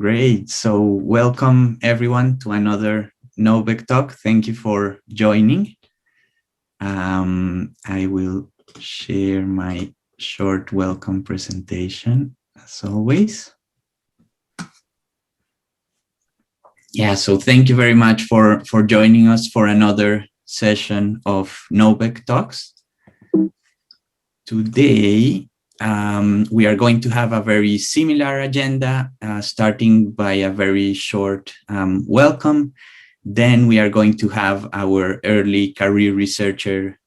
Great. So welcome everyone to another NoBeC talk. Thank you for joining. I will share my short welcome presentation as always. Yeah, so thank you very much for joining us for another session of NoBeC talks. Today, we are going to have a very similar agenda, starting by a very short welcome. Then we are going to have our early career researcher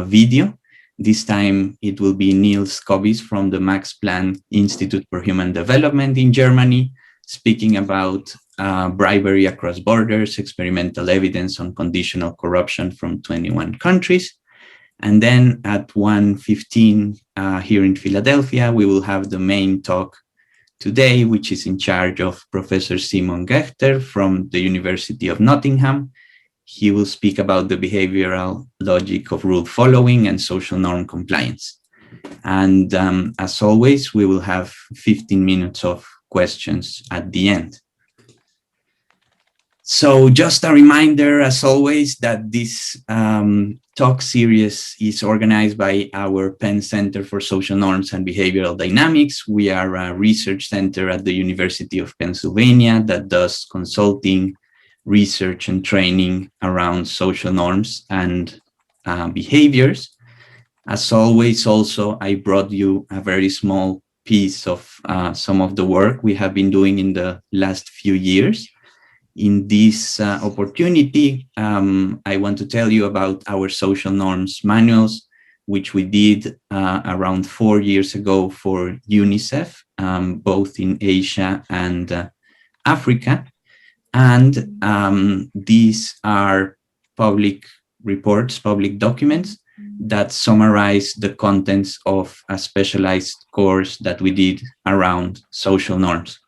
video. This time it will be Niels Kobis from the Max Planck Institute for Human Development in Germany, speaking about bribery across borders, experimental evidence on conditional corruption from 21 countries. And then at 1:15 here in Philadelphia, we will have the main talk today, which is in charge of Professor Simon Gaechter from the University of Nottingham. He will speak about the behavioral logic of rule following and social norm compliance. And as always, we will have 15 minutes of questions at the end. So just a reminder, as always, that this talk series is organized by our Penn Center for Social Norms and Behavioral Dynamics. We are a research center at the University of Pennsylvania that does consulting, research, and training around social norms and behaviors. As always, also, I brought you a very small piece of some of the work we have been doing in the last few years. In this opportunity, I want to tell you about our social norms manuals, which we did around 4 years ago for UNICEF, both in Asia and Africa. And these are public reports, public documents that summarize the contents of a specialized course that we did around social norms.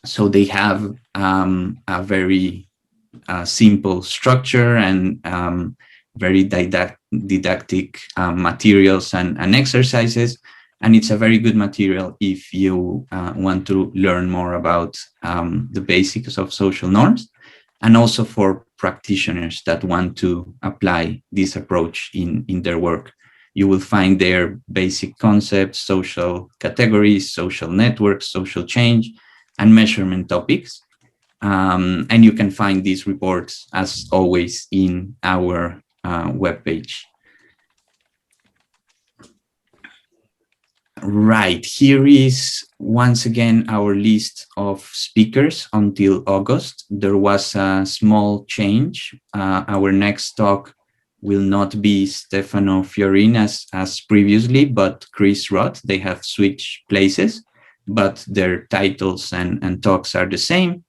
So they have a very simple structure and very didactic materials and exercises. And it's a very good material if you want to learn more about the basics of social norms, and also for practitioners that want to apply this approach in their work. You will find their basic concepts, social categories, social networks, social change, and measurement topics. And you can find these reports, as always, in our webpage. Right, here is once again our list of speakers until August. There was a small change. Our next talk will not be Stefano Fiorin as previously, but Chris Roth. They have switched places, but their titles and talks are the same.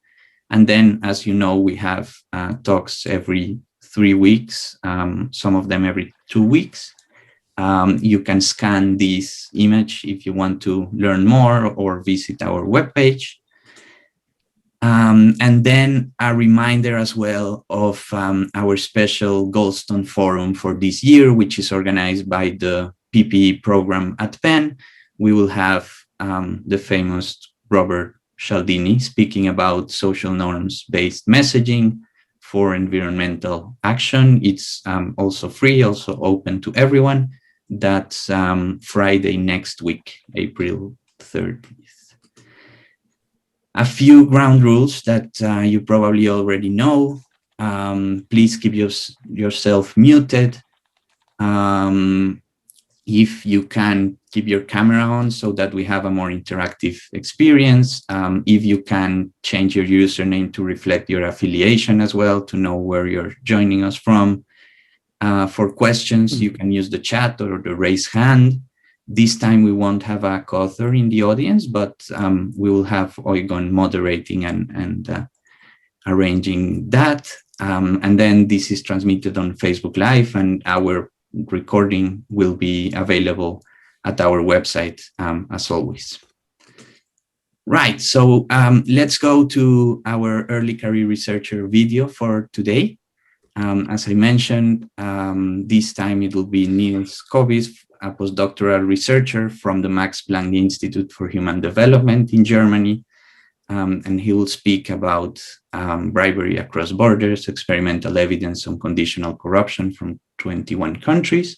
And then, as you know, we have talks every 3 weeks, some of them every 2 weeks. You can scan this image if you want to learn more or visit our webpage. And then a reminder as well of our special Goldstone Forum for this year, which is organized by the PPE program at Penn. We will have the famous Robert Cialdini speaking about social norms-based messaging for environmental action. It's also free, also open to everyone. That's Friday next week, April 30th. A few ground rules that you probably already know. Please keep yourself muted. If you can, keep your camera on so that we have a more interactive experience. If you can, change your username to reflect your affiliation as well, to know where you're joining us from. For questions, you can use the chat or the raise hand. This time we won't have a co-author in the audience, but we will have Oigon moderating and arranging that. And then this is transmitted on Facebook Live, and our recording will be available at our website, as always. Right, so let's go to our early career researcher video for today. As I mentioned, this time it will be Niels Kobis, a postdoctoral researcher from the Max Planck Institute for Human Development in Germany, and he will speak about bribery across borders, experimental evidence on conditional corruption from 21 countries.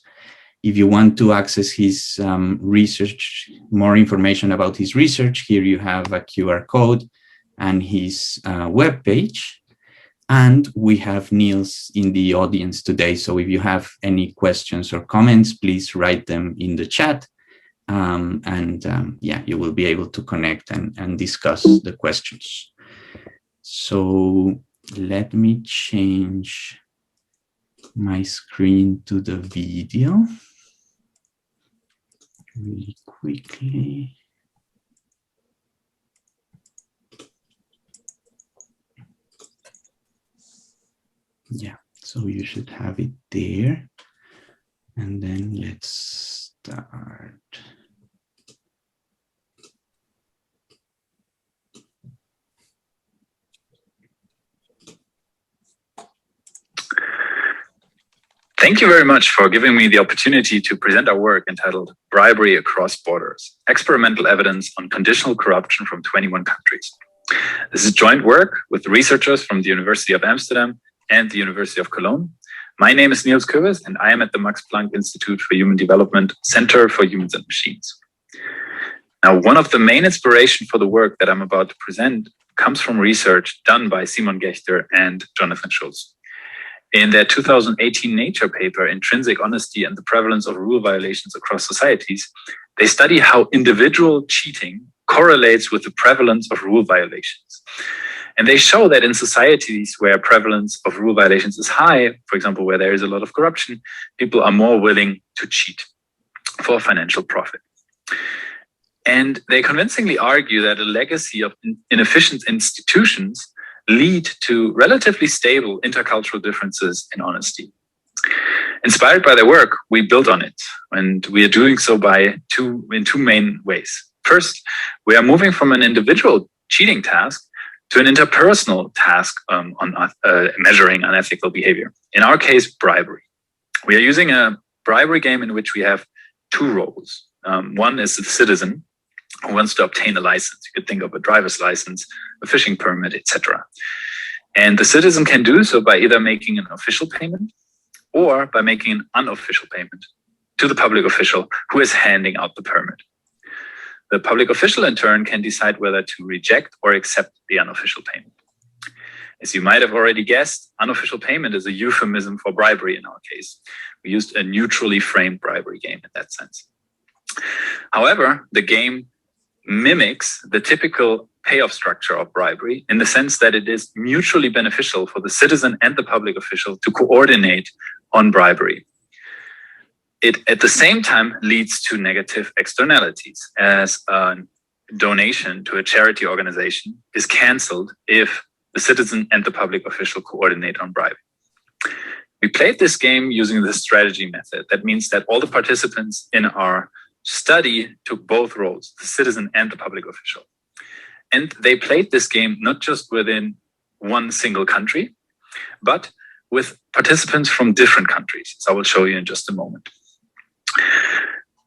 If you want to access his research, more information about his research, here you have a QR code and his webpage. And we have Niels in the audience today. So if you have any questions or comments, please write them in the chat. Yeah, you will be able to connect and discuss the questions. So let me change my screen to the video really quickly. Yeah, so you should have it there. And then let's start. Thank you very much for giving me the opportunity to present our work entitled Bribery Across Borders, Experimental Evidence on Conditional Corruption from 21 Countries. This is joint work with researchers from the University of Amsterdam and the University of Cologne. My name is Niels Köbes, and I am at the Max Planck Institute for Human Development Center for Humans and Machines. Now, one of the main inspiration for the work that I'm about to present comes from research done by Simon Gaechter and Jonathan Schultz. In their 2018 Nature paper, Intrinsic Honesty and the Prevalence of Rule Violations Across Societies, they study how individual cheating correlates with the prevalence of rule violations. And they show that in societies where prevalence of rule violations is high, for example, where there is a lot of corruption, people are more willing to cheat for financial profit. And they convincingly argue that a legacy of inefficient institutions lead to relatively stable intercultural differences in honesty. Inspired by their work, we built on it, and we are doing so in two main ways. First, we are moving from an individual cheating task to an interpersonal task on measuring unethical behavior. In our case, bribery. We are using a bribery game in which we have two roles. One is the citizen who wants to obtain a license. You could think of a driver's license, a fishing permit, etc. And the citizen can do so by either making an official payment or by making an unofficial payment to the public official who is handing out the permit. The public official, in turn, can decide whether to reject or accept the unofficial payment. As you might have already guessed, unofficial payment is a euphemism for bribery in our case. We used a neutrally framed bribery game in that sense. However, the game mimics the typical payoff structure of bribery in the sense that it is mutually beneficial for the citizen and the public official to coordinate on bribery. It, at the same time, leads to negative externalities, as a donation to a charity organization is canceled if the citizen and the public official coordinate on bribery. We played this game using the strategy method. That means that all the participants in our study took both roles, the citizen and the public official. And they played this game not just within one single country, but with participants from different countries, as I will show you in just a moment.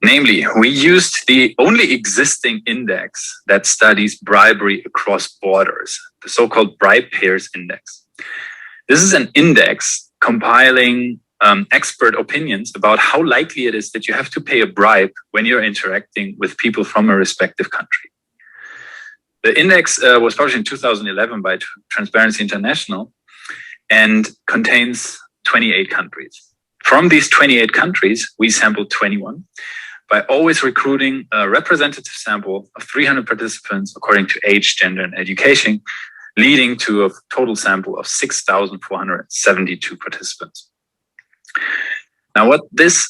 Namely, we used the only existing index that studies bribery across borders, the so-called Bribe Pairs Index. This is an index compiling expert opinions about how likely it is that you have to pay a bribe when you're interacting with people from a respective country. The index was published in 2011 by Transparency International and contains 28 countries. From these 28 countries, we sampled 21 by always recruiting a representative sample of 300 participants according to age, gender, and education, leading to a total sample of 6,472 participants. Now, what this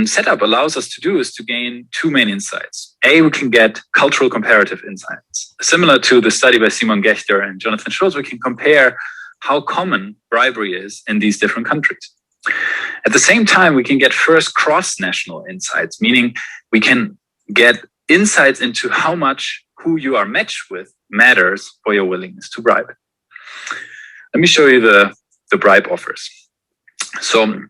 setup allows us to do is to gain two main insights. A, we can get cultural comparative insights. Similar to the study by Simon Gaechter and Jonathan Schultz, we can compare how common bribery is in these different countries. At the same time, we can get first cross-national insights, meaning we can get insights into how much who you are matched with matters for your willingness to bribe. Let me show you the bribe offers. So,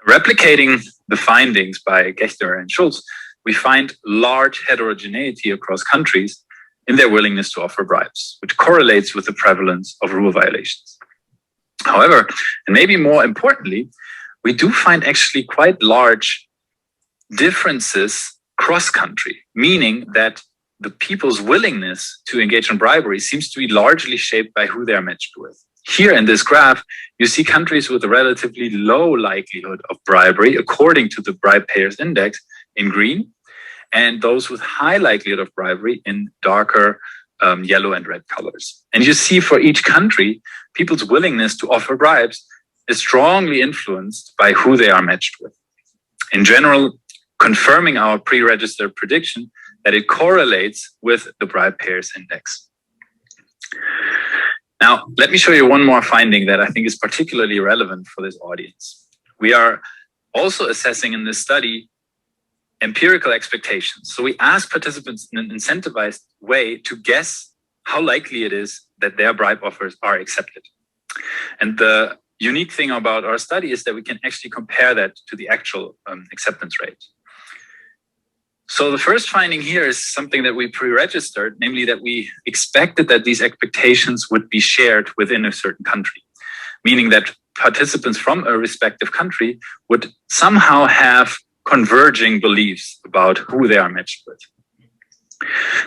replicating the findings by Gaechter and Schultz, we find large heterogeneity across countries in their willingness to offer bribes, which correlates with the prevalence of rule violations. However, and maybe more importantly, we do find actually quite large differences cross-country, meaning that the people's willingness to engage in bribery seems to be largely shaped by who they're matched with. Here in this graph, you see countries with a relatively low likelihood of bribery according to the bribe payers index in green, and those with high likelihood of bribery in darker yellow and red colors. And you see for each country, people's willingness to offer bribes is strongly influenced by who they are matched with. In general, confirming our pre-registered prediction that it correlates with the bribe payers index. Now, let me show you one more finding that I think is particularly relevant for this audience. We are also assessing in this study empirical expectations. So we ask participants in an incentivized way to guess how likely it is that their bribe offers are accepted. And the unique thing about our study is that we can actually compare that to the actual acceptance rate. So the first finding here is something that we pre-registered, namely that we expected that these expectations would be shared within a certain country, meaning that participants from a respective country would somehow have converging beliefs about who they are matched with.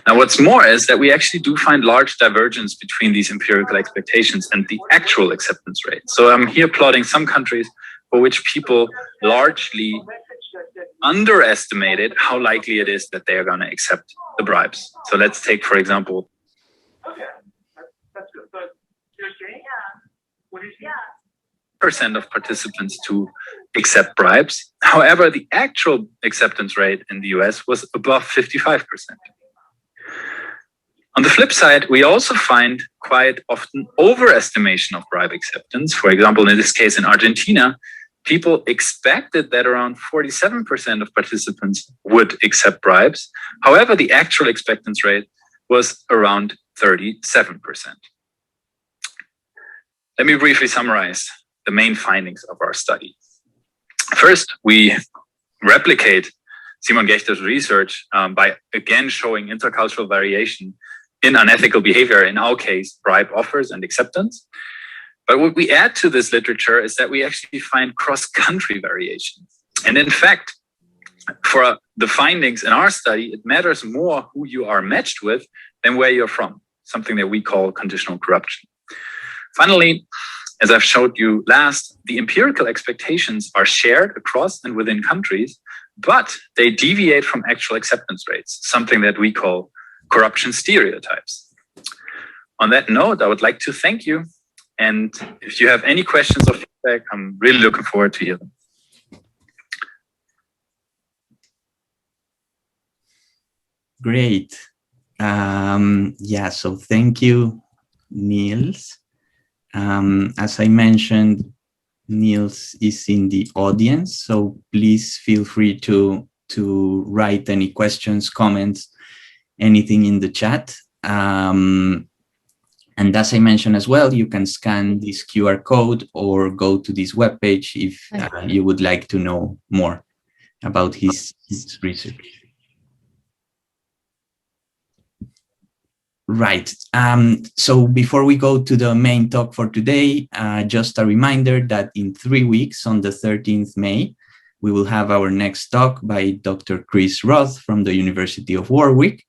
Now, what's more is that we actually do find large divergence between these empirical expectations and the actual acceptance rate. So I'm here plotting some countries for which people largely underestimated how likely it is that they are going to accept the bribes. So let's take, for example, percent of participants to accept bribes. However, the actual acceptance rate in the US was above 55%. On the flip side, we also find quite often overestimation of bribe acceptance. For example, in this case in Argentina, people expected that around 47% of participants would accept bribes. However, the actual acceptance rate was around 37%. Let me briefly summarize the main findings of our study. First, we replicate Simon Gaechter's research by again showing intercultural variation in unethical behavior, in our case, bribe offers and acceptance. But what we add to this literature is that we actually find cross-country variation. And in fact, for the findings in our study, it matters more who you are matched with than where you're from, something that we call conditional corruption. Finally, as I've showed you last, the empirical expectations are shared across and within countries, but they deviate from actual acceptance rates, something that we call corruption stereotypes. On that note, I would like to thank you. And if you have any questions or feedback, I'm really looking forward to hear them. Great. So thank you, Niels. As I mentioned, Niels is in the audience, so please feel free to write any questions, comments, anything in the chat. And as I mentioned as well, you can scan this QR code or go to this webpage if you would like to know more about his research. Right. So before we go to the main talk for today, just a reminder that in 3 weeks, on the 13th May, we will have our next talk by Dr. Chris Roth from the University of Warwick.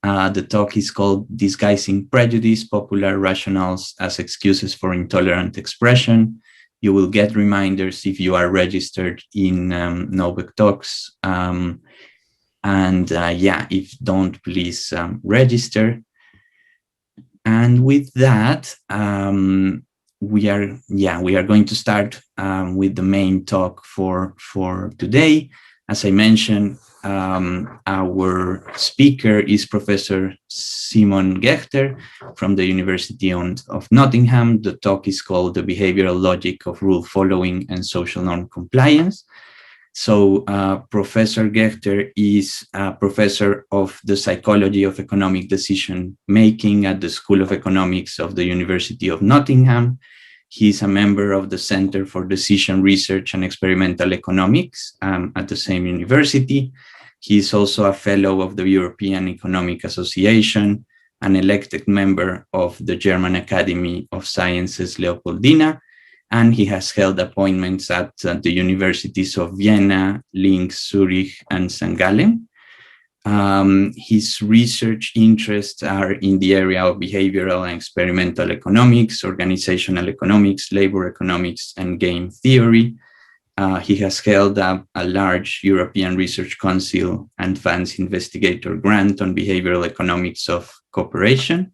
The talk is called Disguising Prejudice, Popular Rationales as Excuses for Intolerant Expression. You will get reminders if you are registered in NoBeC Talks. If don't, please register. And with that, we are going to start with the main talk for today. As I mentioned, our speaker is Professor Simon Gaechter from the University of Nottingham. The talk is called The Behavioral Logic of Rule Following and Social Norm Compliance. So Professor Gaechter is a professor of the psychology of economic decision making at the School of Economics of the University of Nottingham. He is a member of the Center for Decision Research and Experimental Economics at the same university. He is also a fellow of the European Economic Association an elected member of the German Academy of Sciences Leopoldina, and he has held appointments at the universities of Vienna, Linz, Zurich, and St. Gallen. His research interests are in the area of behavioral and experimental economics, organizational economics, labor economics, and game theory. He has held a large European Research Council Advanced Investigator grant on behavioral economics of cooperation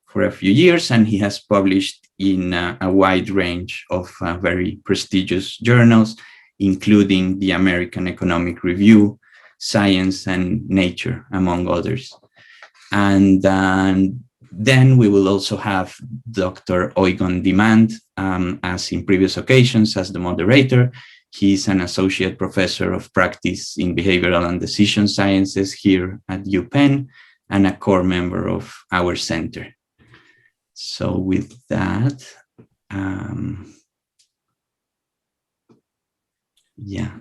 for a few years, and he has published in a wide range of very prestigious journals, including the American Economic Review, Science, and Nature, among others. And then we will also have Dr. Eugen Demand, as in previous occasions, as the moderator. He's an associate professor of practice in behavioral and decision sciences here at UPenn and a core member of our center. So with that, yeah.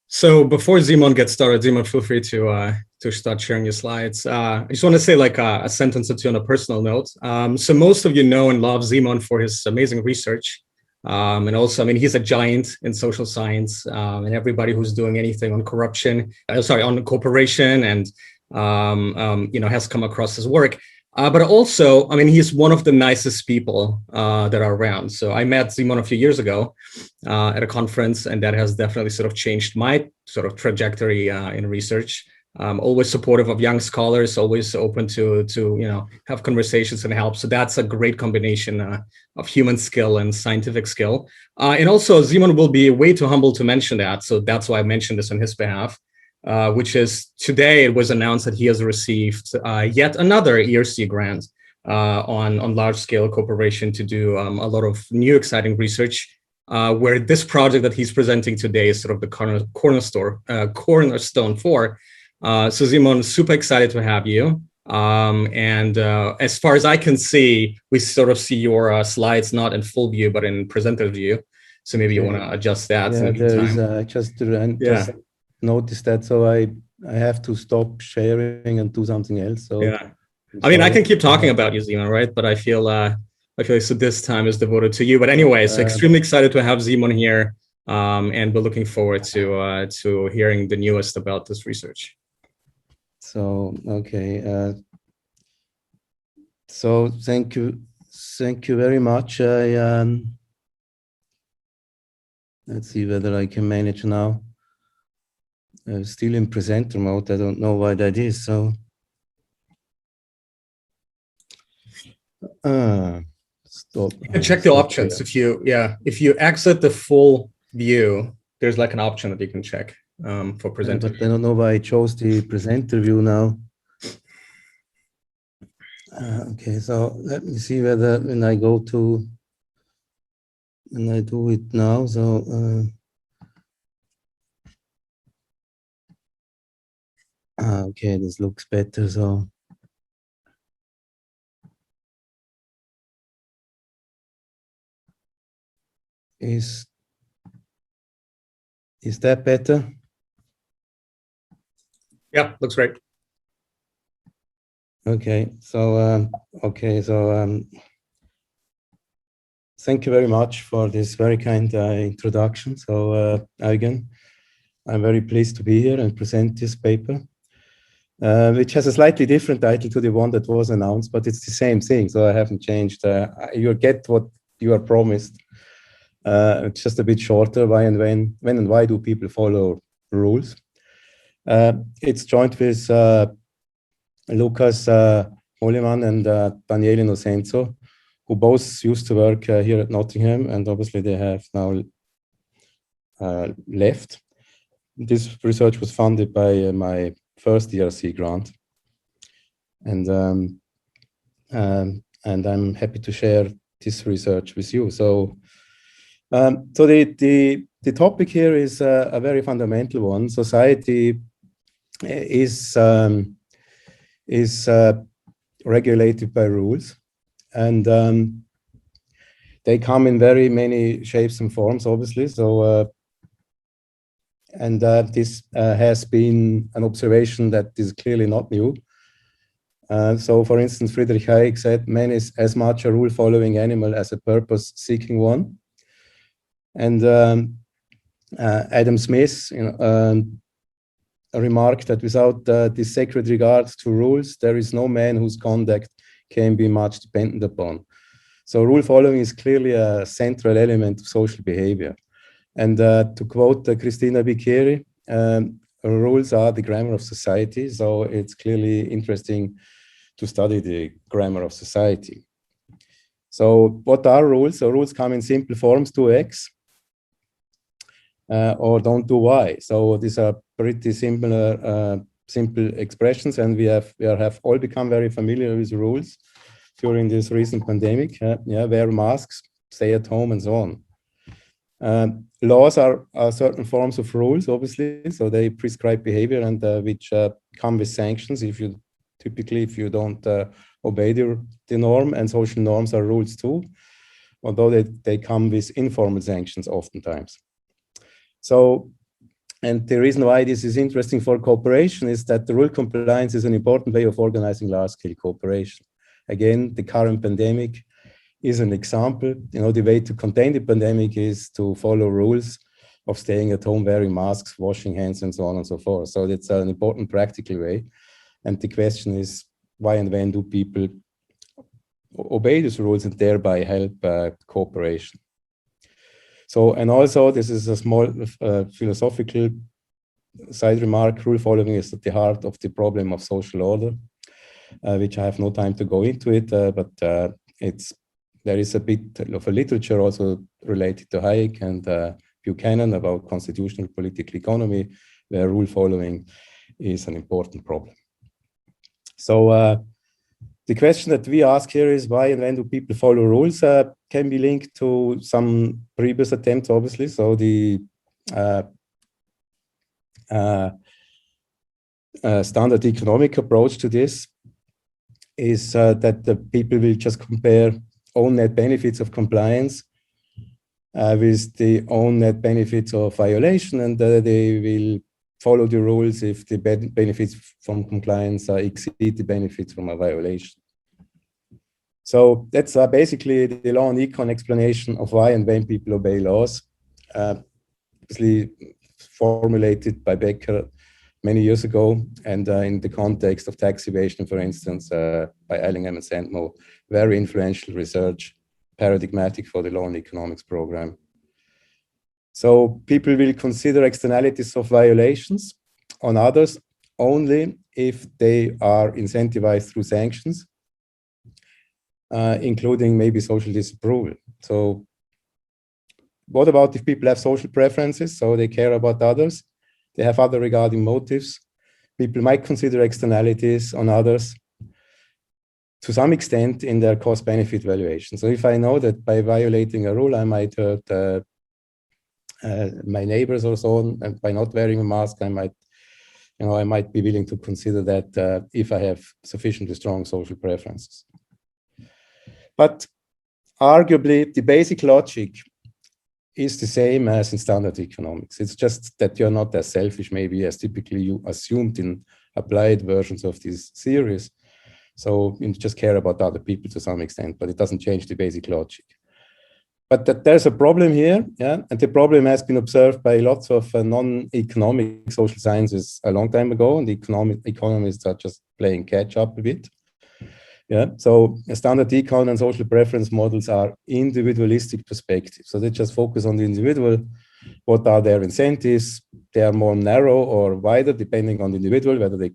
So before Simon gets started, Simon, feel free to start sharing your slides. I just want to say like a sentence or two on a personal note. So most of you know and love Simon for his amazing research. And also, I mean, he's a giant in social science, and everybody who's doing anything on corruption, on cooperation, and has come across his work. But also, I mean, he's one of the nicest people that are around. So I met Simon a few years ago at a conference, and that has definitely sort of changed my sort of trajectory in research. Always supportive of young scholars, always open to have conversations and help. So that's a great combination of human skill and scientific skill. And also, Simon will be way too humble to mention that. So that's why I mentioned this on his behalf, which is today it was announced that he has received yet another ERC grant on large-scale cooperation to do a lot of new exciting research, where this project that he's presenting today is sort of the cornerstone for. So Simon, super excited to have you. And as far as I can see, we sort of see your slides not in full view, but in presenter view. So maybe you want to adjust that. Yeah, there is just noticed that. So I have to stop sharing and do something else. So yeah, I mean, I can keep talking about you, Simon, right? But I feel like so this time is devoted to you. But anyways, extremely excited to have Simon here, and we're looking forward to hearing the newest about this research. So, okay. So thank you very much. Let's see whether I can manage now. I'm still in presenter mode. I don't know why that is. So, stop. You can check the options. Here. If you exit the full view, there's like an option that you can check. For presenter. But I don't know why I chose the presenter view now. Okay, so let me see whether when I do it now. So okay, this looks better. So is that better? Yeah, looks great. Okay, so thank you very much for this very kind introduction. So Eugen, I'm very pleased to be here and present this paper, which has a slightly different title to the one that was announced, but it's the same thing. So I haven't changed. You get what you are promised. It's just a bit shorter. Why and when and why do people follow rules? It's joined with Lucas Mollemann and Daniele Innocenzo, who both used to work here at Nottingham, and obviously they have now left. This research was funded by my first ERC grant, and I'm happy to share this research with you. So, the topic here is a very fundamental one. Society is regulated by rules, and they come in very many shapes and forms, obviously. So, this has been an observation that is clearly not new. So, for instance, Friedrich Hayek said, man is as much a rule-following animal as a purpose-seeking one. And Adam Smith remarked that without this sacred regard to rules, there is no man whose conduct can be much dependent upon. So rule-following is clearly a central element of social behavior. And to quote Christina Bicchieri, rules are the grammar of society. So it's clearly interesting to study the grammar of society. So what are rules? So rules come in simple forms: do X or don't do Y. So these are pretty similar, simple expressions, and we have all become very familiar with rules during this recent pandemic. Wear masks, stay at home, and so on. Laws are certain forms of rules, obviously, so they prescribe behavior and which come with sanctions if you don't obey the norm, and social norms are rules too, although they come with informal sanctions oftentimes. So, and the reason why this is interesting for cooperation is that the rule compliance is an important way of organizing large-scale cooperation. Again, the current pandemic is an example. The way to contain the pandemic is to follow rules of staying at home, wearing masks, washing hands, and so on and so forth. So that's an important practical way. And the question is, why and when do people obey these rules and thereby help cooperation? So, and also this is a small philosophical side remark. Rule following is at the heart of the problem of social order, which I have no time to go into it, but there is a bit of a literature also related to Hayek and Buchanan about constitutional political economy, where rule following is an important problem. So the question that we ask here is, why and when do people follow rules? Can be linked to some previous attempts, obviously. So the standard economic approach to this is that the people will just compare own net benefits of compliance with the own net benefits of violation, and they will follow the rules if the benefits from compliance exceed the benefits from a violation. So that's basically the law and econ explanation of why and when people obey laws, obviously formulated by Gaechter many years ago, and in the context of tax evasion, for instance, by Ellingham and Sandmo, very influential research, paradigmatic for the law and economics program. So people will consider externalities of violations on others only if they are incentivized through sanctions, including maybe social disapproval. So what about if people have social preferences, so they care about others, they have other regarding motives? People might consider externalities on others to some extent in their cost-benefit valuation. So if I know that by violating a rule, I might hurt my neighbors or so on, and by not wearing a mask, I might be willing to consider that if I have sufficiently strong social preferences. But arguably, the basic logic is the same as in standard economics. It's just that you're not as selfish, maybe, as typically you assumed in applied versions of this series. So you just care about other people to some extent, but it doesn't change the basic logic. But there's a problem here, and the problem has been observed by lots of non-economic social sciences a long time ago, and the economists are just playing catch up a bit. So standard econ and social preference models are individualistic perspectives. So they just focus on the individual. What are their incentives? They are more narrow or wider, depending on the individual, whether they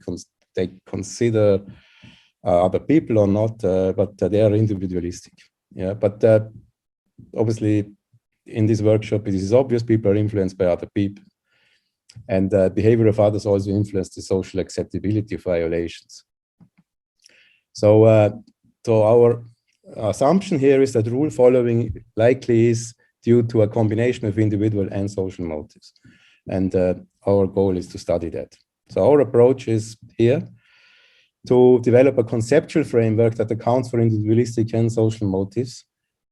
consider other people or not, but they are individualistic. But obviously, in this workshop, it is obvious people are influenced by other people. And behavior of others also influence the social acceptability of violations. So our assumption here is that rule following likely is due to a combination of individual and social motives. And our goal is to study that. So our approach is here to develop a conceptual framework that accounts for individualistic and social motives,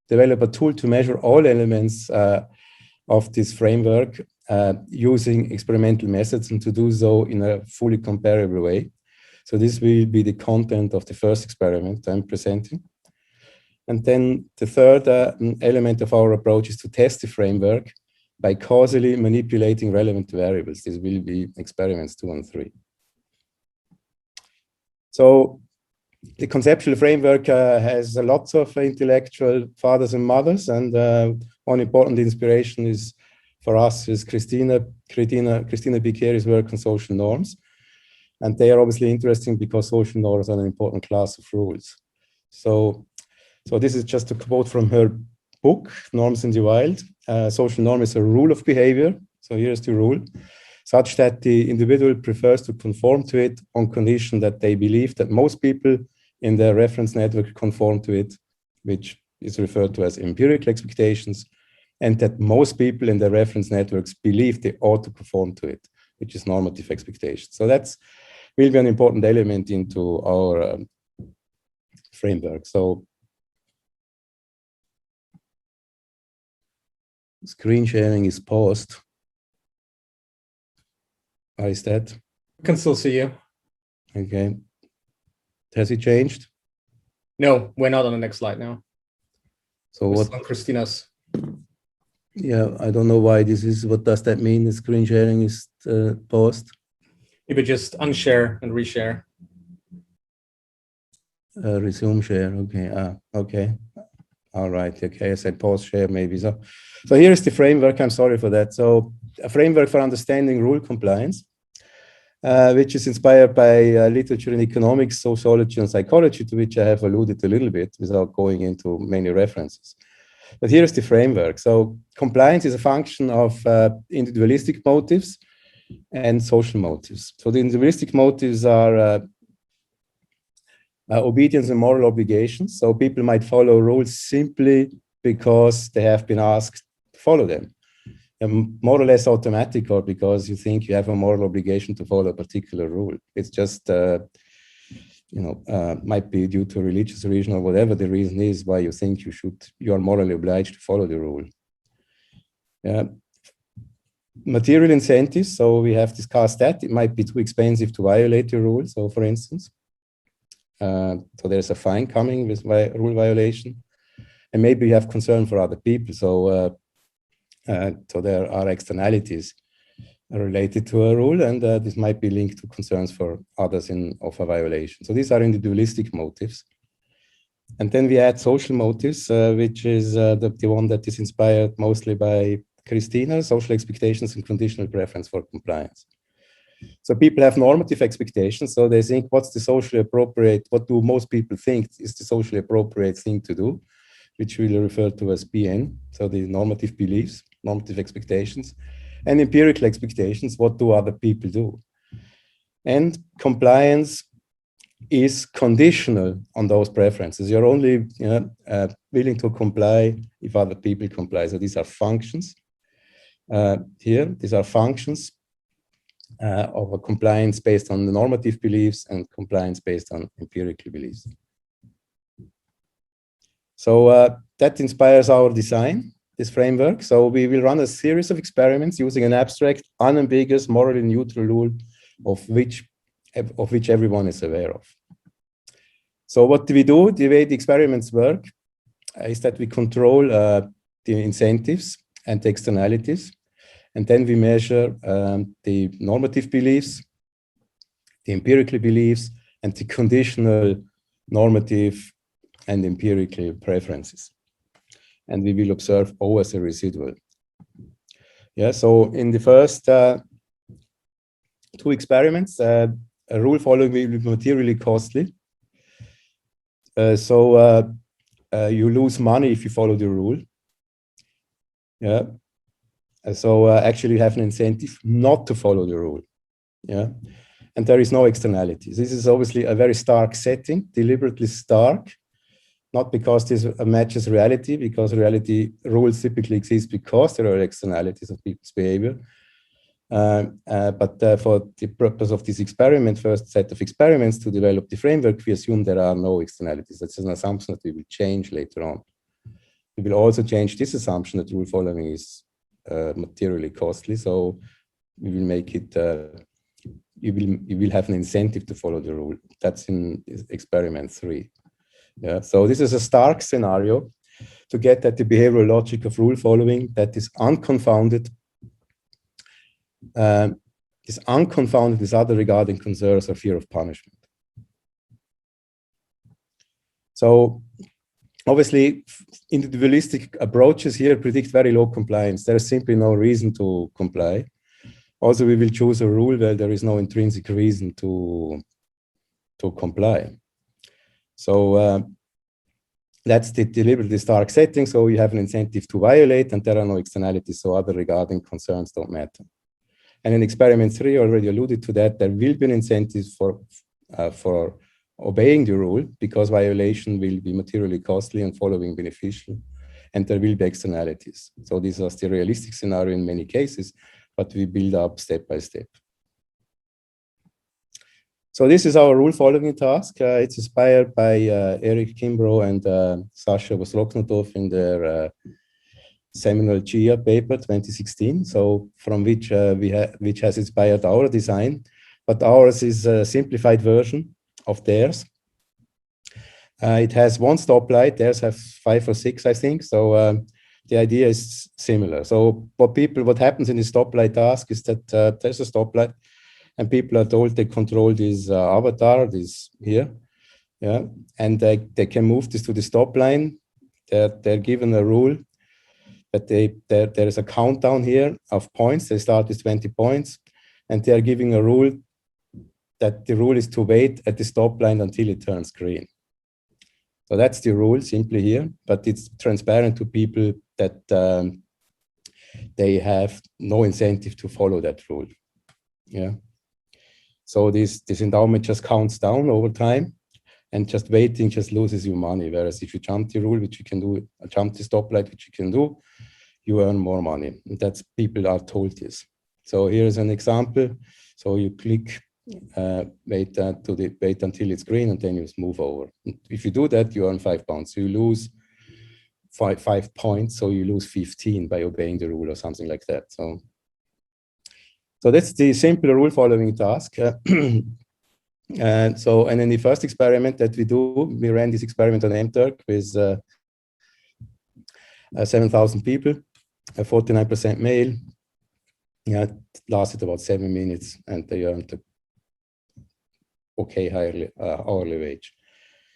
develop a tool to measure all elements of this framework using experimental methods, and to do so in a fully comparable way. So this will be the content of the first experiment I'm presenting. And then the third element of our approach is to test the framework by causally manipulating relevant variables. This will be experiments 2 and 3. So the conceptual framework has lots of intellectual fathers and mothers, and one important inspiration is for us is Christina Bicchieri's work on social norms. And they are obviously interesting because social norms are an important class of rules. So this is just a quote from her book, Norms in the Wild. Social norm is a rule of behavior. So here's the rule, such that the individual prefers to conform to it on condition that they believe that most people in their reference network conform to it, which is referred to as empirical expectations, and that most people in their reference networks believe they ought to conform to it, which is normative expectations. So that's will be an important element into our framework. So screen sharing is paused. Why is that? I can still see you. Okay. Has it changed? No, we're not on the next slide now. So We're what? still on Christina's. Yeah, I don't know why this is. What does that mean? The screen sharing is paused. Maybe just unshare and reshare. Resume share. Okay. Okay. All right. Okay. I said pause share maybe. So here is the framework. I'm sorry for that. So a framework for understanding rule compliance, which is inspired by literature in economics, sociology, and psychology, to which I have alluded a little bit without going into many references. But here's the framework. So compliance is a function of individualistic motives and social motives. So the individualistic motives are obedience and moral obligations. So people might follow rules simply because they have been asked to follow them. And more or less automatic, or because you think you have a moral obligation to follow a particular rule. It's just, might be due to a religious reason or whatever the reason is why you think you are morally obliged to follow the rule. Material incentives, so we have discussed that. It might be too expensive to violate the rule. So for instance, so there's a fine coming with rule violation. And maybe you have concern for other people. So there are externalities related to a rule, and this might be linked to concerns for others of a violation. So these are individualistic motives. And then we add social motives, which is the one that is inspired mostly by Christina, social expectations and conditional preference for compliance. So people have normative expectations. So they think, what's the socially appropriate, what do most people think is the socially appropriate thing to do, which we'll refer to as PN. So the normative beliefs, normative expectations, and empirical expectations, what do other people do? And compliance is conditional on those preferences. You're only willing to comply if other people comply. So these are functions. Here, these are functions of a compliance based on the normative beliefs and compliance based on empirical beliefs. So that inspires our design, this framework. So we will run a series of experiments using an abstract, unambiguous, morally neutral rule of which everyone is aware of. So what do we do? The way the experiments work is that we control the incentives and the externalities. And then we measure the normative beliefs, the empirical beliefs, and the conditional normative and empirical preferences. And we will observe O as a residual. Yeah, so in the first two experiments, a rule following will be materially costly. So you lose money if you follow the rule. Yeah. So actually you have an incentive not to follow the rule. Yeah. And there is no externalities. This is obviously a very stark setting, deliberately stark, not because this matches reality, because rules typically exist because there are externalities of people's behavior. But for the purpose of this experiment, first set of experiments to develop the framework, we assume there are no externalities. That's an assumption that we will change later on. We will also change this assumption that rule following is materially costly. So we will make it you will have an incentive to follow the rule. That's in experiment 3. Yeah. So this is a Stark scenario to get at the behavioral logic of rule following that is unconfounded. Is unconfounded with other regarding concerns or fear of punishment. So obviously, individualistic approaches here predict very low compliance. There is simply no reason to comply. Also, we will choose a rule where there is no intrinsic reason to comply. So that's the deliberately Stark setting. So you have an incentive to violate, and there are no externalities, so other regarding concerns don't matter. And in experiment 3, I already alluded to that, there will be an incentive for obeying the rule because violation will be materially costly and following beneficial, and there will be externalities. So these are still realistic scenario in many cases, but we build up step by step. So this is our rule following task. It's inspired by Eric Kimbrough and Sasha Vosloknotov in their seminal GIA paper 2016. So from which which has inspired our design, but ours is a simplified version of theirs. It has 1 stoplight. Theirs have 5 or 6, I think. So the idea is similar. So what happens in the stoplight task is that there's a stoplight, and people are told they control this avatar, this here, yeah, and they can move this to the stop line. They're given a rule that there is a countdown here of points. They start with 20 points, and they are giving a rule that the rule is to wait at the stop line until it turns green. So that's the rule simply here, but it's transparent to people that they have no incentive to follow that rule. Yeah. So this endowment just counts down over time, and just waiting just loses you money. Whereas if you jump the rule, which you can do, jump the stoplight, which you can do, you earn more money. And that's people are told this. So here's an example. So you click wait until it's green, and then you just move over. If you do that, you earn £5. So you lose five points, so you lose 15 by obeying the rule or something like that. So that's the simple rule following task. And in the first experiment that we ran this experiment on MTurk with 7,000 people, 49% male. Yeah, it lasted about 7 minutes, and they earned a okay hourly wage.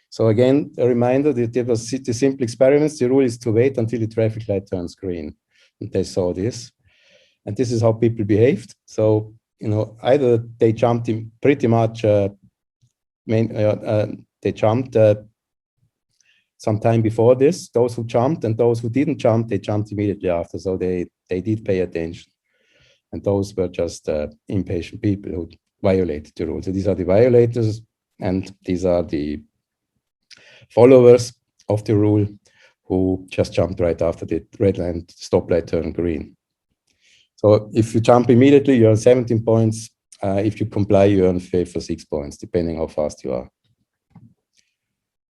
So again, a reminder that there was the simple experiments. The rule is to wait until the traffic light turns green. And they saw this. And this is how people behaved. So, either they jumped in pretty much, they jumped some time before this. Those who jumped and those who didn't jump, they jumped immediately after. So they did pay attention. And those were just impatient people who violated the rule. So these are the violators, and these are the followers of the rule who just jumped right after the red line stoplight turned green. So if you jump immediately, you earn 17 points. If you comply, you earn 5 or 6 points, depending how fast you are.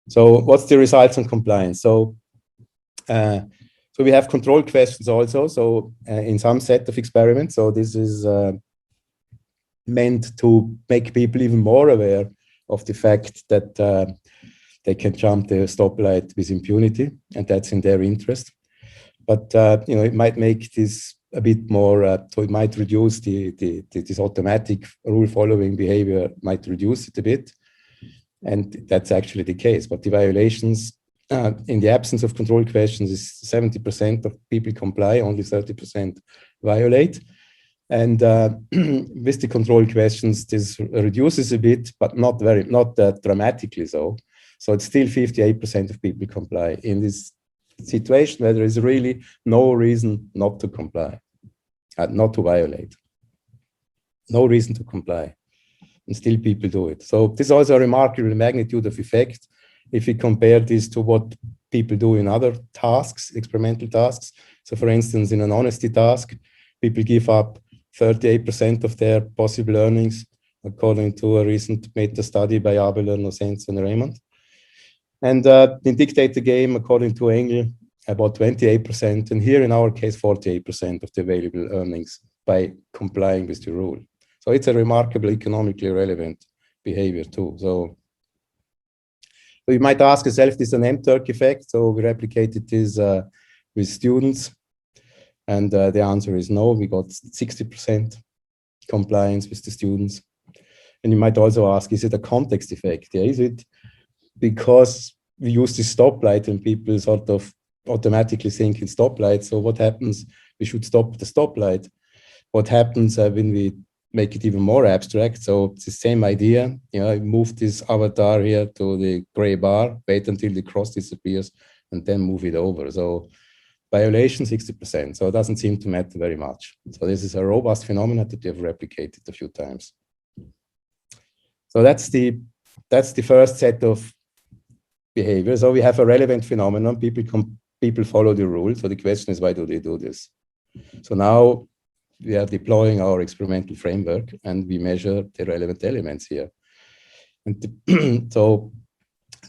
So what's the results on compliance? So we have control questions also. So in some set of experiments, so this is meant to make people even more aware of the fact that they can jump the stoplight with impunity, and that's in their interest. But it might make this a bit more, so it might reduce this automatic rule-following behavior, might reduce it a bit, and that's actually the case. But the violations, in the absence of control questions, is 70% of people comply, only 30% violate. And with the control questions, this reduces a bit, but not that dramatically so. So it's still 58% of people comply in this situation where there is really no reason not to comply, not to violate. No reason to comply, and still people do it. So this is also a remarkable magnitude of effect if we compare this to what people do in other tasks, experimental tasks. So for instance, in an honesty task, people give up 38% of their possible earnings, according to a recent meta-study by Abeler, Nocens, and Raymond. And in dictator game, according to Engel, about 28%, and here in our case, 48% of the available earnings by complying with the rule. So it's a remarkably economically relevant behavior too. So you might ask yourself, this is an M-Turk effect. So we replicated this with students. And the answer is no, we got 60% compliance with the students. And you might also ask, is it a context effect? Yeah, is it because we use this stoplight and people sort of automatically think in stoplight? So what happens? We should stop the stoplight. What happens when we make it even more abstract? So it's the same idea. You know, move this avatar here to the gray bar, wait until the cross disappears, and then move it over. So violation 60%. So it doesn't seem to matter very much. So this is a robust phenomenon that we have replicated a few times. So that's the first set of behavior. So we have a relevant phenomenon. People follow the rule. So the question is, why do they do this? So now we are deploying our experimental framework and we measure the relevant elements here. And so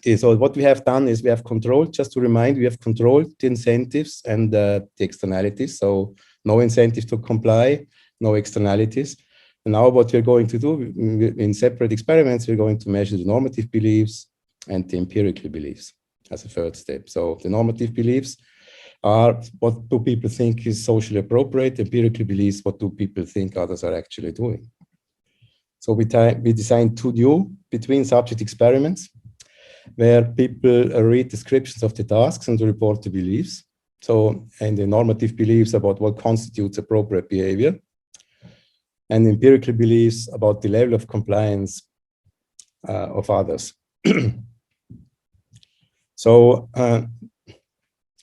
what we have done is we have controlled, just to remind, we have controlled the incentives and the externalities. So no incentive to comply, no externalities. And now what we're going to do in separate experiments, we're going to measure the normative beliefs and the empirical beliefs as a third step. So the normative beliefs are what do people think is socially appropriate, empirical beliefs, what do people think others are actually doing. So we designed two new between subject experiments where people read descriptions of the tasks and report the beliefs. So, and the normative beliefs about what constitutes appropriate behavior, and empirical beliefs about the level of compliance of others. So,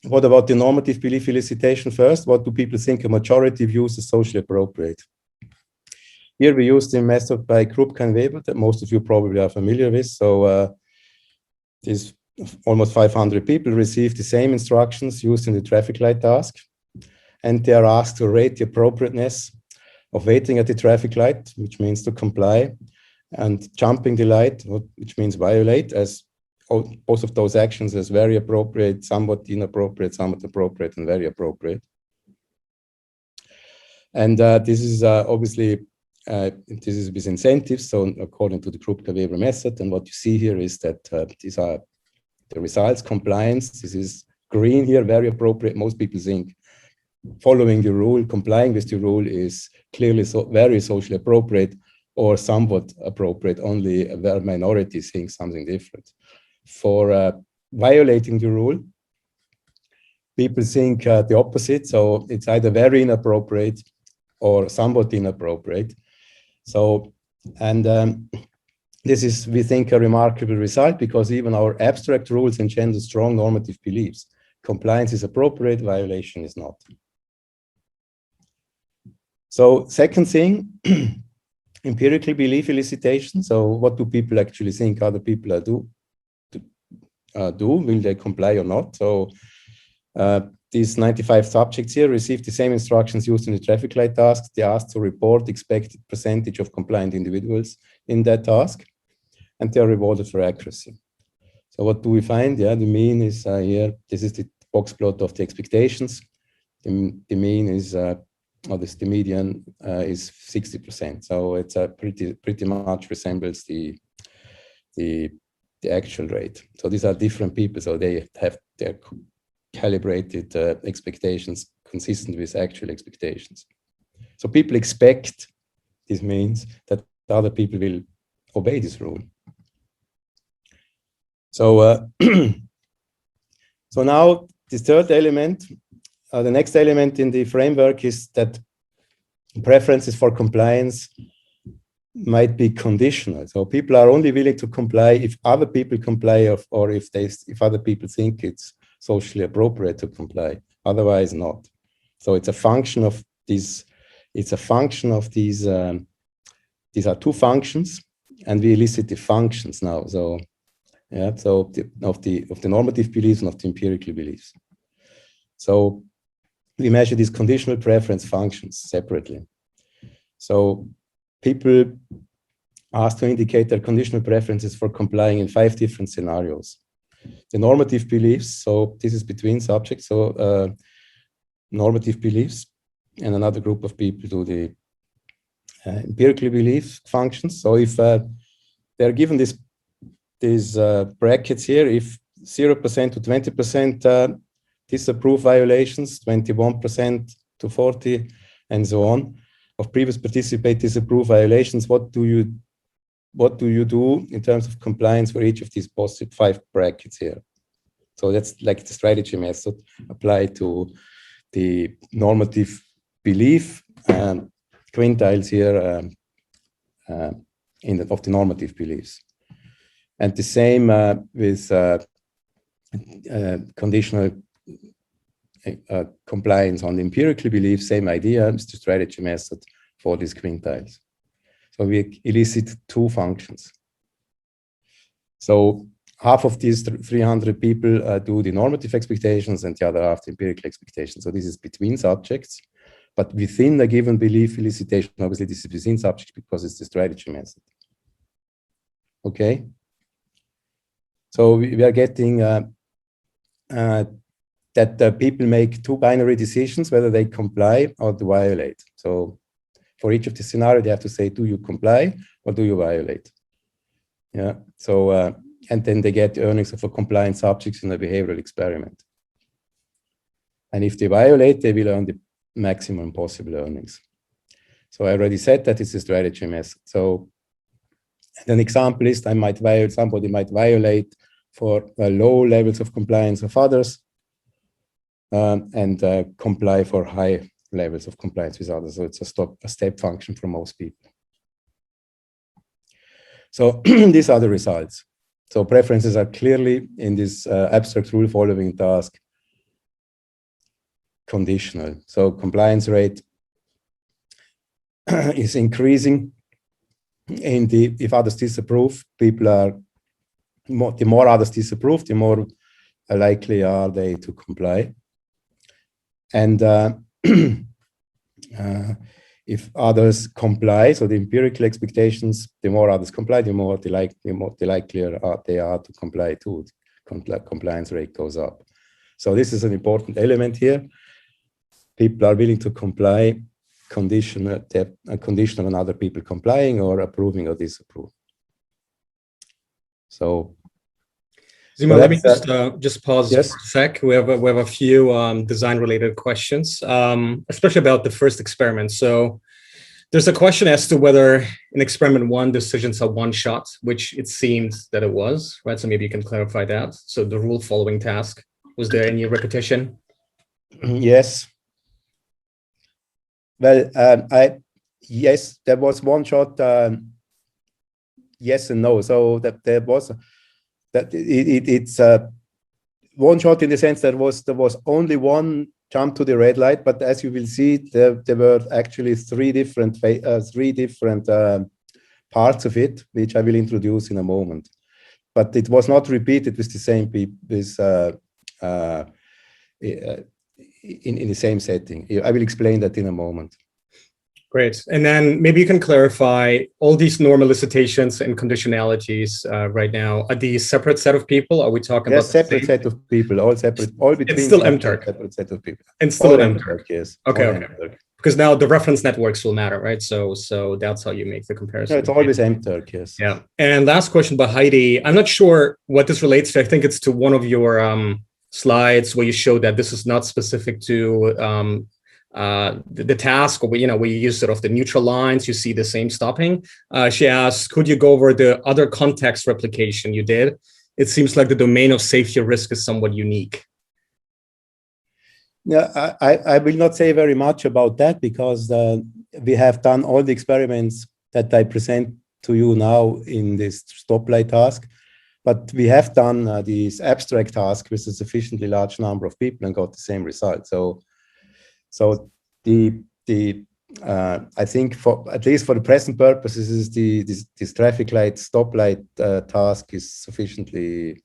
what about the normative belief elicitation first? What do people think a majority views as socially appropriate? Here we use the method by Krupka and Weber that most of you probably are familiar with. So these almost 500 people received the same instructions used in the traffic light task. And they are asked to rate the appropriateness of waiting at the traffic light, which means to comply, and jumping the light, which means violate, as both of those actions as very appropriate, somewhat inappropriate, somewhat appropriate, and very appropriate. And this is obviously, this is with incentives, so according to the Krupka-Weber method. And what you see here is that these are the results, compliance. This is green here, very appropriate. Most people think following the rule, complying with the rule is clearly very socially appropriate or somewhat appropriate. Only a very minority think something different. For violating the rule, people think the opposite. So it's either very inappropriate or somewhat inappropriate. So, and this is, we think, a remarkable result because even our abstract rules engender strong normative beliefs. Compliance is appropriate, violation is not. So second thing, empirical belief elicitation. So what do people actually think other people are do? Will they comply or not? So these 95 subjects here received the same instructions used in the traffic light task. They asked to report expected percentage of compliant individuals in that task, and they are rewarded for accuracy. So what do we find? Yeah, the mean is here. This is the box plot of the expectations. The mean is, the median is 60%. So it's pretty much resembles the actual rate. So these are different people. So they have their calibrated expectations consistent with actual expectations. So people expect, this means that other people will obey this rule. So, so now this third element, the next element in the framework is that preferences for compliance might be conditional. So people are only willing to comply if other people comply or if other people think it's socially appropriate to comply, otherwise not. So it's a function of these, these are two functions, and we elicit the functions now. So yeah, so of the normative beliefs and of the empirical beliefs. So we measure these conditional preference functions separately. So people asked to indicate their conditional preferences for complying in 5 different scenarios. The normative beliefs, so this is between subjects, so normative beliefs, and another group of people do the empirically believed functions. So if they're given these brackets here, if 0% to 20% disapprove violations, 21% to 40, and so on, of previous participate disapprove violations, what do you do in terms of compliance for each of these positive 5 brackets here? So that's like the strategy method applied to the normative belief quintiles here of the normative beliefs. And the same with conditional compliance on the empirical belief, same idea, it's the strategy method for these quintiles. So we elicit 2 functions. So half of these 300 people do the normative expectations and the other half the empirical expectations. So this is between subjects, but within a given belief elicitation, obviously this is within subjects because it's the strategy method. Okay. So we are getting that people make 2 binary decisions, whether they comply or to violate. So for each of the scenario, they have to say, do you comply or do you violate? Yeah. So, and then they get the earnings of a compliant subjects in a behavioral experiment. And if they violate, they will earn the maximum possible earnings. So I already said that it's a strategy method. So an example is somebody might violate for low levels of compliance of others and comply for high levels of compliance with others. So it's a step function for most people. So these are the results. So preferences are clearly in this abstract rule following task conditional. So compliance rate is increasing in if others disapprove, people are the more others disapprove, the more likely are they to comply. And if others comply, so the empirical expectations, the more others comply, the more likelier they are to comply too. Compliance rate goes up. So this is an important element here. People are willing to comply, conditional on other people complying or approving or disapproving. So, Simon, let me just pause yes. for a sec. We have a few design-related questions, especially about the first experiment. So there's a question as to whether in experiment 1 decisions are one shot, which it seems that it was, right? So maybe you can clarify that. So the rule following task, was there any repetition? Yes. Well, yes, there was one shot. Yes and no. So that there was it's one shot in the sense that there was only one jump to the red light, but as you will see, there were actually three different parts of it, which I will introduce in a moment. But it was not repeated with the same people in the same setting. I will explain that in a moment. Great. And then maybe you can clarify all these normal elicitations and conditionalities right now. Are these separate set of people? Are we talking about separate set of people, all separate, all between. It's still MTurk. Separate set of people. And still MTurk. Yes. Okay. Okay. Because now the reference networks will matter, right? So that's how you make the comparison. No, it's always MTurk, yes. Yeah. And last question by Heidi. I'm not sure what this relates to. I think it's to one of your slides where you show that this is not specific to the task, or we use sort of the neutral lines, you see the same stopping. She asked, could you go over the other context replication you did? It seems like the domain of safety risk is somewhat unique. Yeah, I will not say very much about that because we have done all the experiments that I present to you now in this stoplight task, but we have done this abstract task with a sufficiently large number of people and got the same result. So I think for at least for the present purposes, this traffic light stoplight task is sufficiently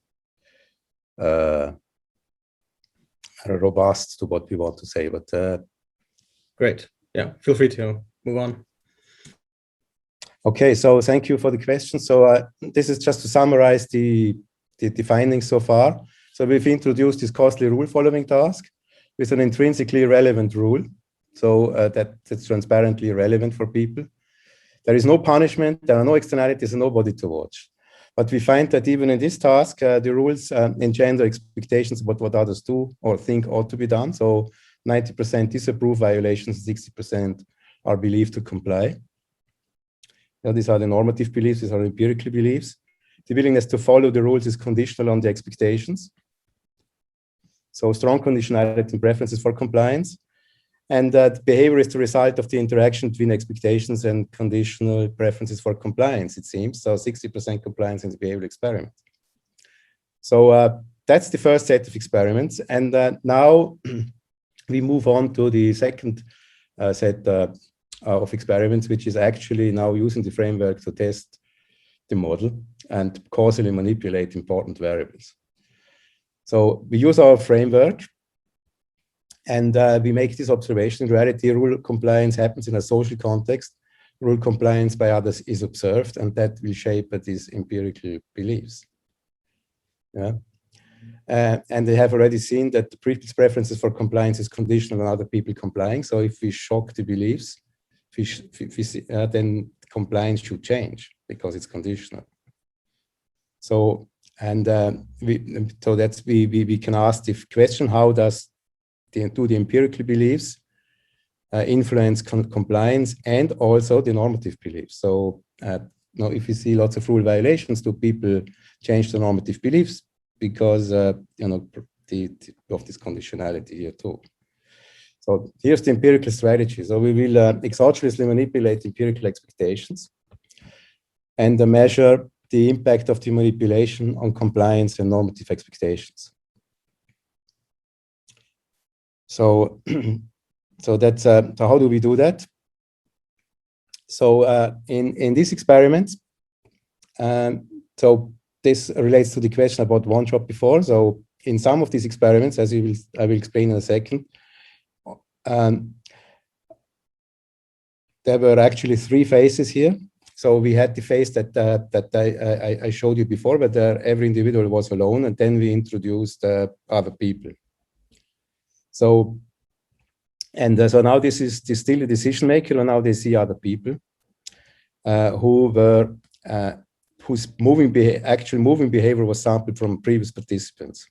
robust to what we want to say. But great, yeah. Feel free to move on. Okay, so thank you for the question. So this is just to summarize the findings so far. So we've introduced this costly rule following task with an intrinsically relevant rule, so that's transparently relevant for people. There is no punishment, there are no externalities, and nobody to watch. But we find that even in this task, the rules engender expectations about what others do or think ought to be done. So 90% disapprove violations, 60% are believed to comply. Now, these are the normative beliefs, these are empirical beliefs. The willingness to follow the rules is conditional on the expectations. So strong conditionality and preferences for compliance. And that behavior is the result of the interaction between expectations and conditional preferences for compliance, it seems. So 60% compliance in the behavioral experiment. So that's the first set of experiments. And now we move on to the second set of experiments, which is actually now using the framework to test the model and causally manipulate important variables. So we use our framework and we make this observation. In reality, rule compliance happens in a social context. Rule compliance by others is observed, and that will shape these empirical beliefs. Yeah. And they have already seen that the people's preferences for compliance is conditional on other people complying. So if we shock the beliefs, then compliance should change because it's conditional. So, and we can ask the question: how do the empirical beliefs influence compliance and also the normative beliefs? So, now if we see lots of rule violations, do people change the normative beliefs because you know of this conditionality here too? So here's the empirical strategy. So we will exogenously manipulate empirical expectations and measure the impact of the manipulation on compliance and normative expectations. So, that's so how do we do that? So in this experiment, so this relates to the question about one shot before. So in some of these experiments, as I will explain in a second, there were actually 3 phases here. So we had the phase that I showed you before, but every individual was alone, and then we introduced other people. So, and so now this is still a decision maker, and now they see other people whose actual moving behavior was sampled from previous participants.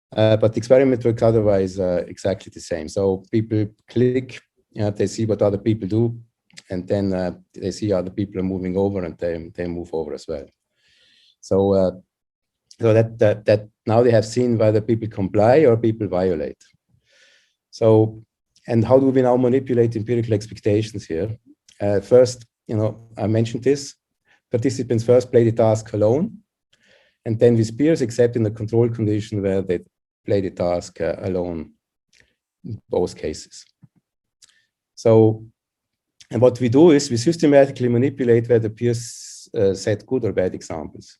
But the experiment works otherwise exactly the same. So people click, they see what other people do, and then they see other people are moving over, and they move over as well. So so that now they have seen whether people comply or people violate. So, and how do we now manipulate empirical expectations here? First, I mentioned this. Participants first play the task alone, and then with peers, except in the control condition where they play the task alone in both cases. So, and what we do is we systematically manipulate whether peers set good or bad examples.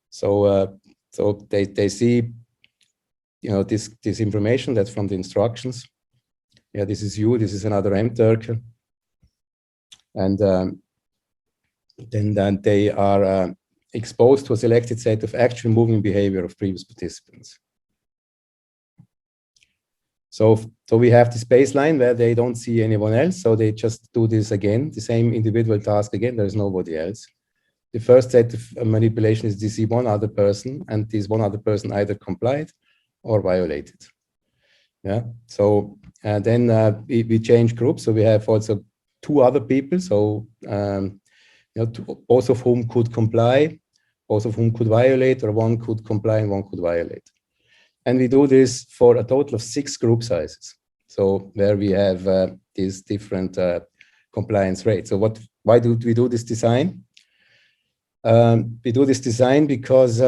So, so they see, this information that's from the instructions. Yeah, this is you. This is another M-Turker, and then they are exposed to a selected set of actual moving behavior of previous participants. So we have this baseline where they don't see anyone else, so they just do this again, the same individual task again. There is nobody else. The first set of manipulation is they see one other person, and this one other person either complied or violated. Yeah. So then we change groups. So we have also 2 other people. So both of whom could comply, both of whom could violate, or one could comply and one could violate. And we do this for a total of 6 group sizes. So where we have these different compliance rates. So why do we do this design? We do this design because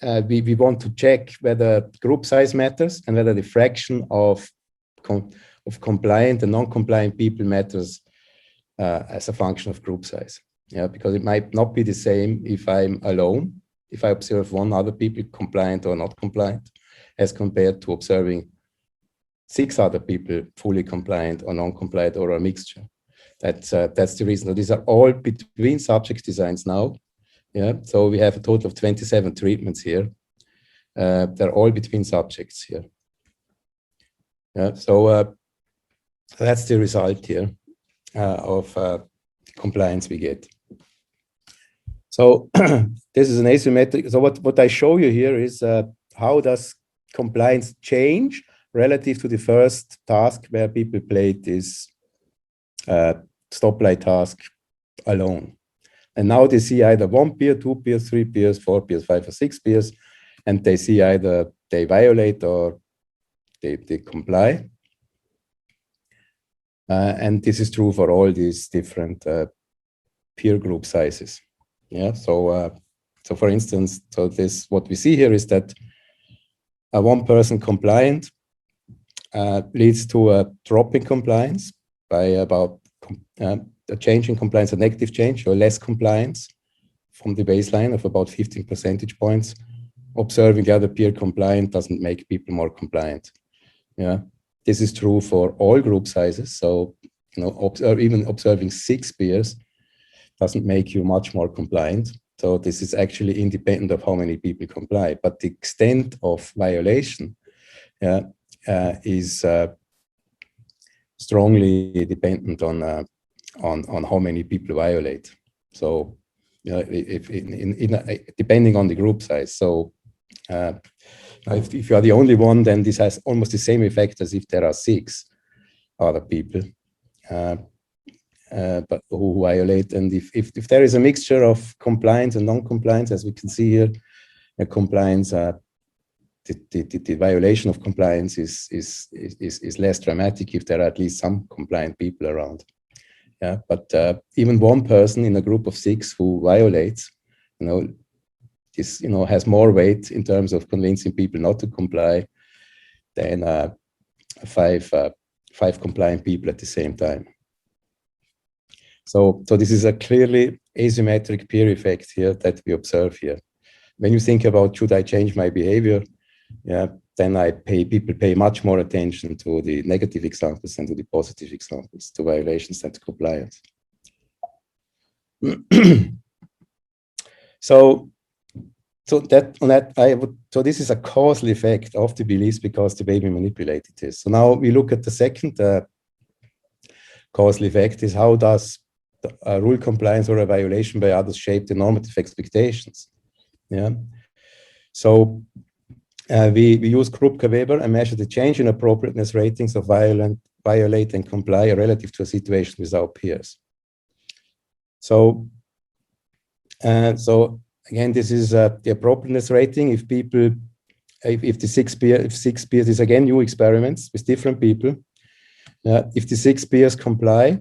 we want to check whether group size matters and whether the fraction of compliant and non-compliant people matters as a function of group size. Yeah, because it might not be the same if I'm alone, if I observe 1 other people compliant or not compliant, as compared to observing 6 other people fully compliant or non-compliant or a mixture. That's the reason. So these are all between subject designs now. Yeah, so we have a total of 27 treatments here. They're all between subjects here. Yeah, so So that's the result here of compliance we get. So this is an asymmetric. So what I show you here is how does compliance change relative to the first task where people played this stoplight task alone. And now they see either 1 peer, 2 peers, 3 peers, 4 peers, 5 or 6 peers, and they see either they violate or they comply. And this is true for all these different peer group sizes. Yeah. So for instance, what we see here is that a 1 person compliant leads to a drop in compliance by about a change in compliance, a negative change or less compliance from the baseline of about 15 percentage points. Observing the other peer compliant doesn't make people more compliant. Yeah, this is true for all group sizes. So, even observing 6 peers doesn't make you much more compliant. So this is actually independent of how many people comply, but the extent of violation is strongly dependent on how many people violate. So, depending on the group size. So, if you are the only one, then this has almost the same effect as if there are 6 other people, but who violate. And if there is a mixture of compliance and non-compliance, as we can see here, compliance. The violation of compliance is less dramatic if there are at least some compliant people around. Yeah, but even 1 person in a group of 6 who violates, this has more weight in terms of convincing people not to comply than 5 compliant people at the same time. So this is a clearly asymmetric peer effect here that we observe here. When you think about, should I change my behavior? Yeah, then people pay much more attention to the negative examples than to the positive examples, to violations and to compliance. So this is a causal effect of the beliefs because the way we manipulated this. So now we look at the second causal effect is how does a rule compliance or a violation by others shape the normative expectations? Yeah. So we use Krupke-Weber and measure the change in appropriateness ratings of violate and comply relative to a situation without peers. So again, this is the appropriateness rating. If 6 peers is again new experiments with different people, if the 6 peers comply,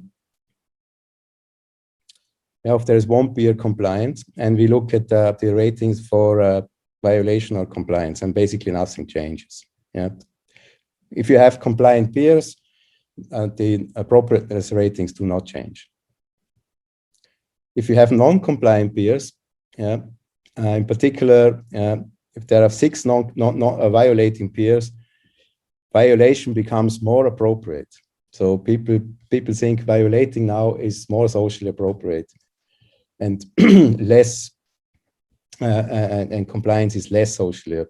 if there is 1 peer compliant, and we look at the ratings for violation or compliance, and basically nothing changes. Yeah. If you have compliant peers, the appropriateness ratings do not change. If you have non-compliant peers, in particular, if there are 6 violating peers, violation becomes more appropriate. So people think violating now is more socially appropriate, and less. And compliance is less socially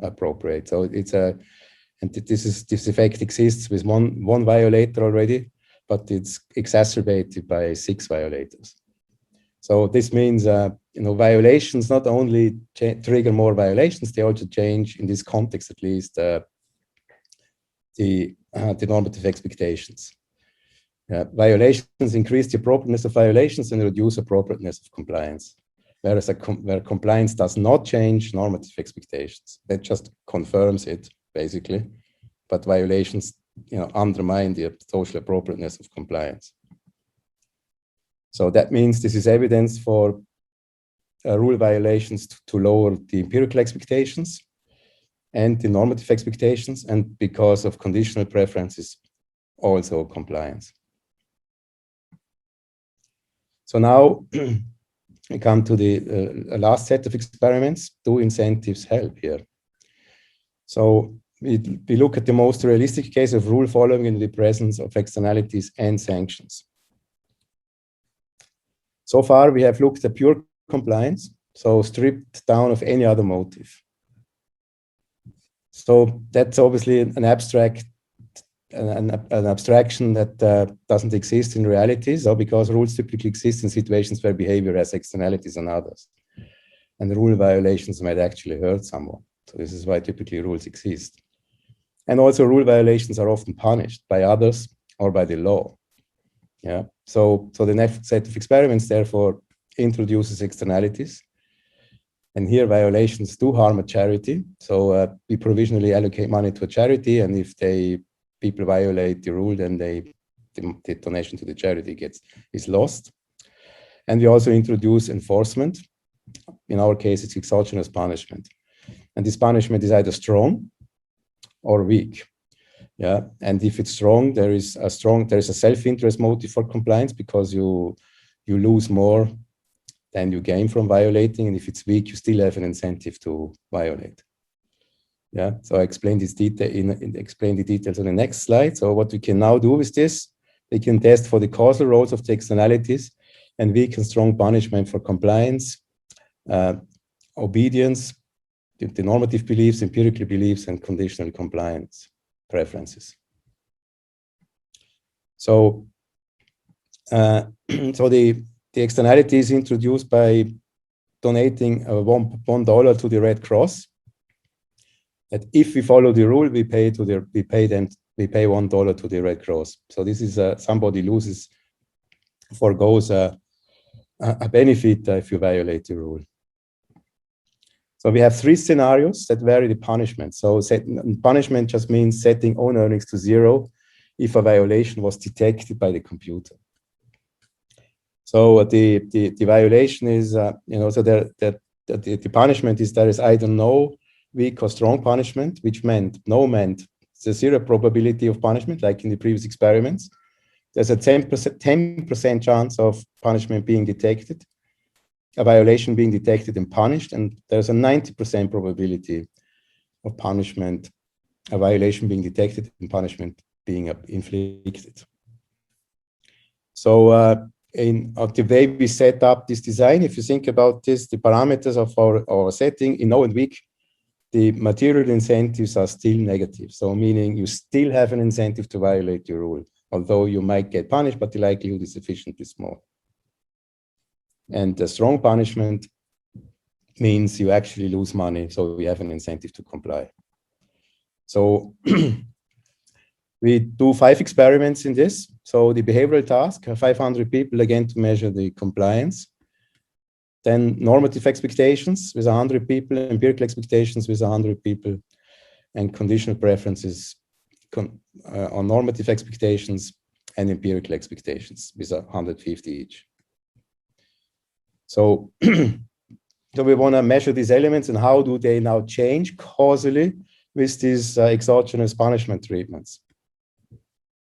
appropriate. So and this effect exists with one violator already, but it's exacerbated by 6 violators. So this means violations not only trigger more violations, they also change, in this context at least, the normative expectations. Violations increase the appropriateness of violations and reduce appropriateness of compliance. Whereas where compliance does not change normative expectations, that just confirms it basically, but violations, undermine the social appropriateness of compliance. So that means this is evidence for rule violations to lower the empirical expectations and the normative expectations, and because of conditional preferences, also compliance. So now. We come to the last set of experiments. Do incentives help here? So we look at the most realistic case of rule following in the presence of externalities and sanctions. So far, we have looked at pure compliance, so stripped down of any other motive. So that's obviously an abstract an abstraction that doesn't exist in reality. So because rules typically exist in situations where behavior has externalities on others. And the rule violations might actually hurt someone. So this is why typically rules exist. And also rule violations are often punished by others or by the law. Yeah. So the next set of experiments therefore introduces externalities. And here violations do harm a charity. So we provisionally allocate money to a charity, and if people violate the rule, then the donation to the charity is lost. And we also introduce enforcement. In our case, it's exogenous punishment. And this punishment is either strong or weak. Yeah. And if it's strong, there is a self-interest motive for compliance, because you lose more than you gain from violating. And if it's weak, you still have an incentive to violate. Yeah. So I explain this explain the details on the next slide. So what we can now do with this, we can test for the causal roles of the externalities and weak and strong punishment for compliance, obedience, the normative beliefs, empirical beliefs, and conditional compliance preferences. So, the externality is introduced by donating $1 to the Red Cross. That if we follow the rule, we pay $1 to the Red Cross. So this is somebody forgoes a benefit if you violate the rule. So we have 3 scenarios that vary the punishment. So punishment just means setting own earnings to 0 if a violation was detected by the computer. So the violation is, so the punishment is there is either no weak or strong punishment, which meant it's a 0 probability of punishment, like in the previous experiments. There's a 10% chance of punishment being detected, a violation being detected and punished, and there's a 90% probability of punishment, a violation being detected and punishment being inflicted. So the way we set up this design, if you think about this, the parameters of our setting in no and weak, the material incentives are still negative. So meaning you still have an incentive to violate the rule, although you might get punished, but the likelihood is sufficiently small. And the strong punishment means you actually lose money, so we have an incentive to comply. So we do 5 experiments in this. So the behavioral task, 500 people, again, to measure the compliance. Then normative expectations with 100 people, empirical expectations with 100 people, and conditional preferences on normative expectations and empirical expectations with 150 each. So, so we want to measure these elements and how do they now change causally with these exogenous punishment treatments.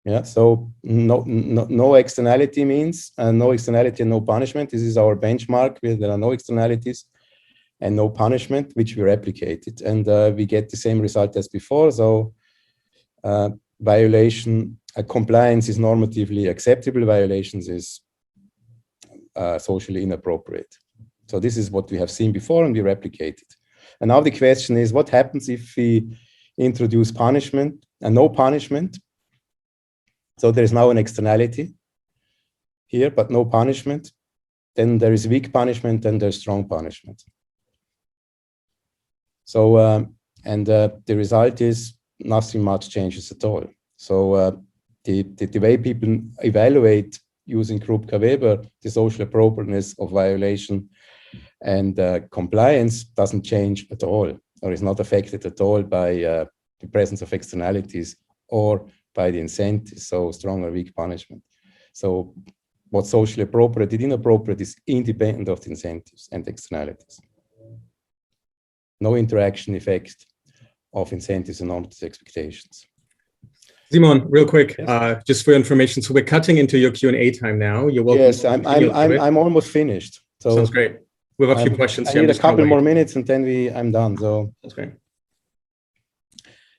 Yeah, so no externality means no externality and no punishment. This is our benchmark where there are no externalities and no punishment, which we replicated. And we get the same result as before. So compliance is normatively acceptable, violations is socially inappropriate. So this is what we have seen before and we replicate it. And now the question is, what happens if we introduce punishment and no punishment? So there is now an externality here, but no punishment. Then there is weak punishment and there's strong punishment. So, the result is nothing much changes at all. So the way people evaluate using Krupka-Weber, the social appropriateness of violation and compliance doesn't change at all, or is not affected at all by the presence of externalities or by the incentives, so strong or weak punishment. So what's socially appropriate and inappropriate is independent of the incentives and externalities. No interaction effect of incentives and normative expectations. Simon, real quick, yes. Just for your information, so we're cutting into your Q&A time now. You're welcome. Yes, I'm almost finished. So sounds great. We have a few questions here. I need a couple more minutes and then I'm done. So that's great.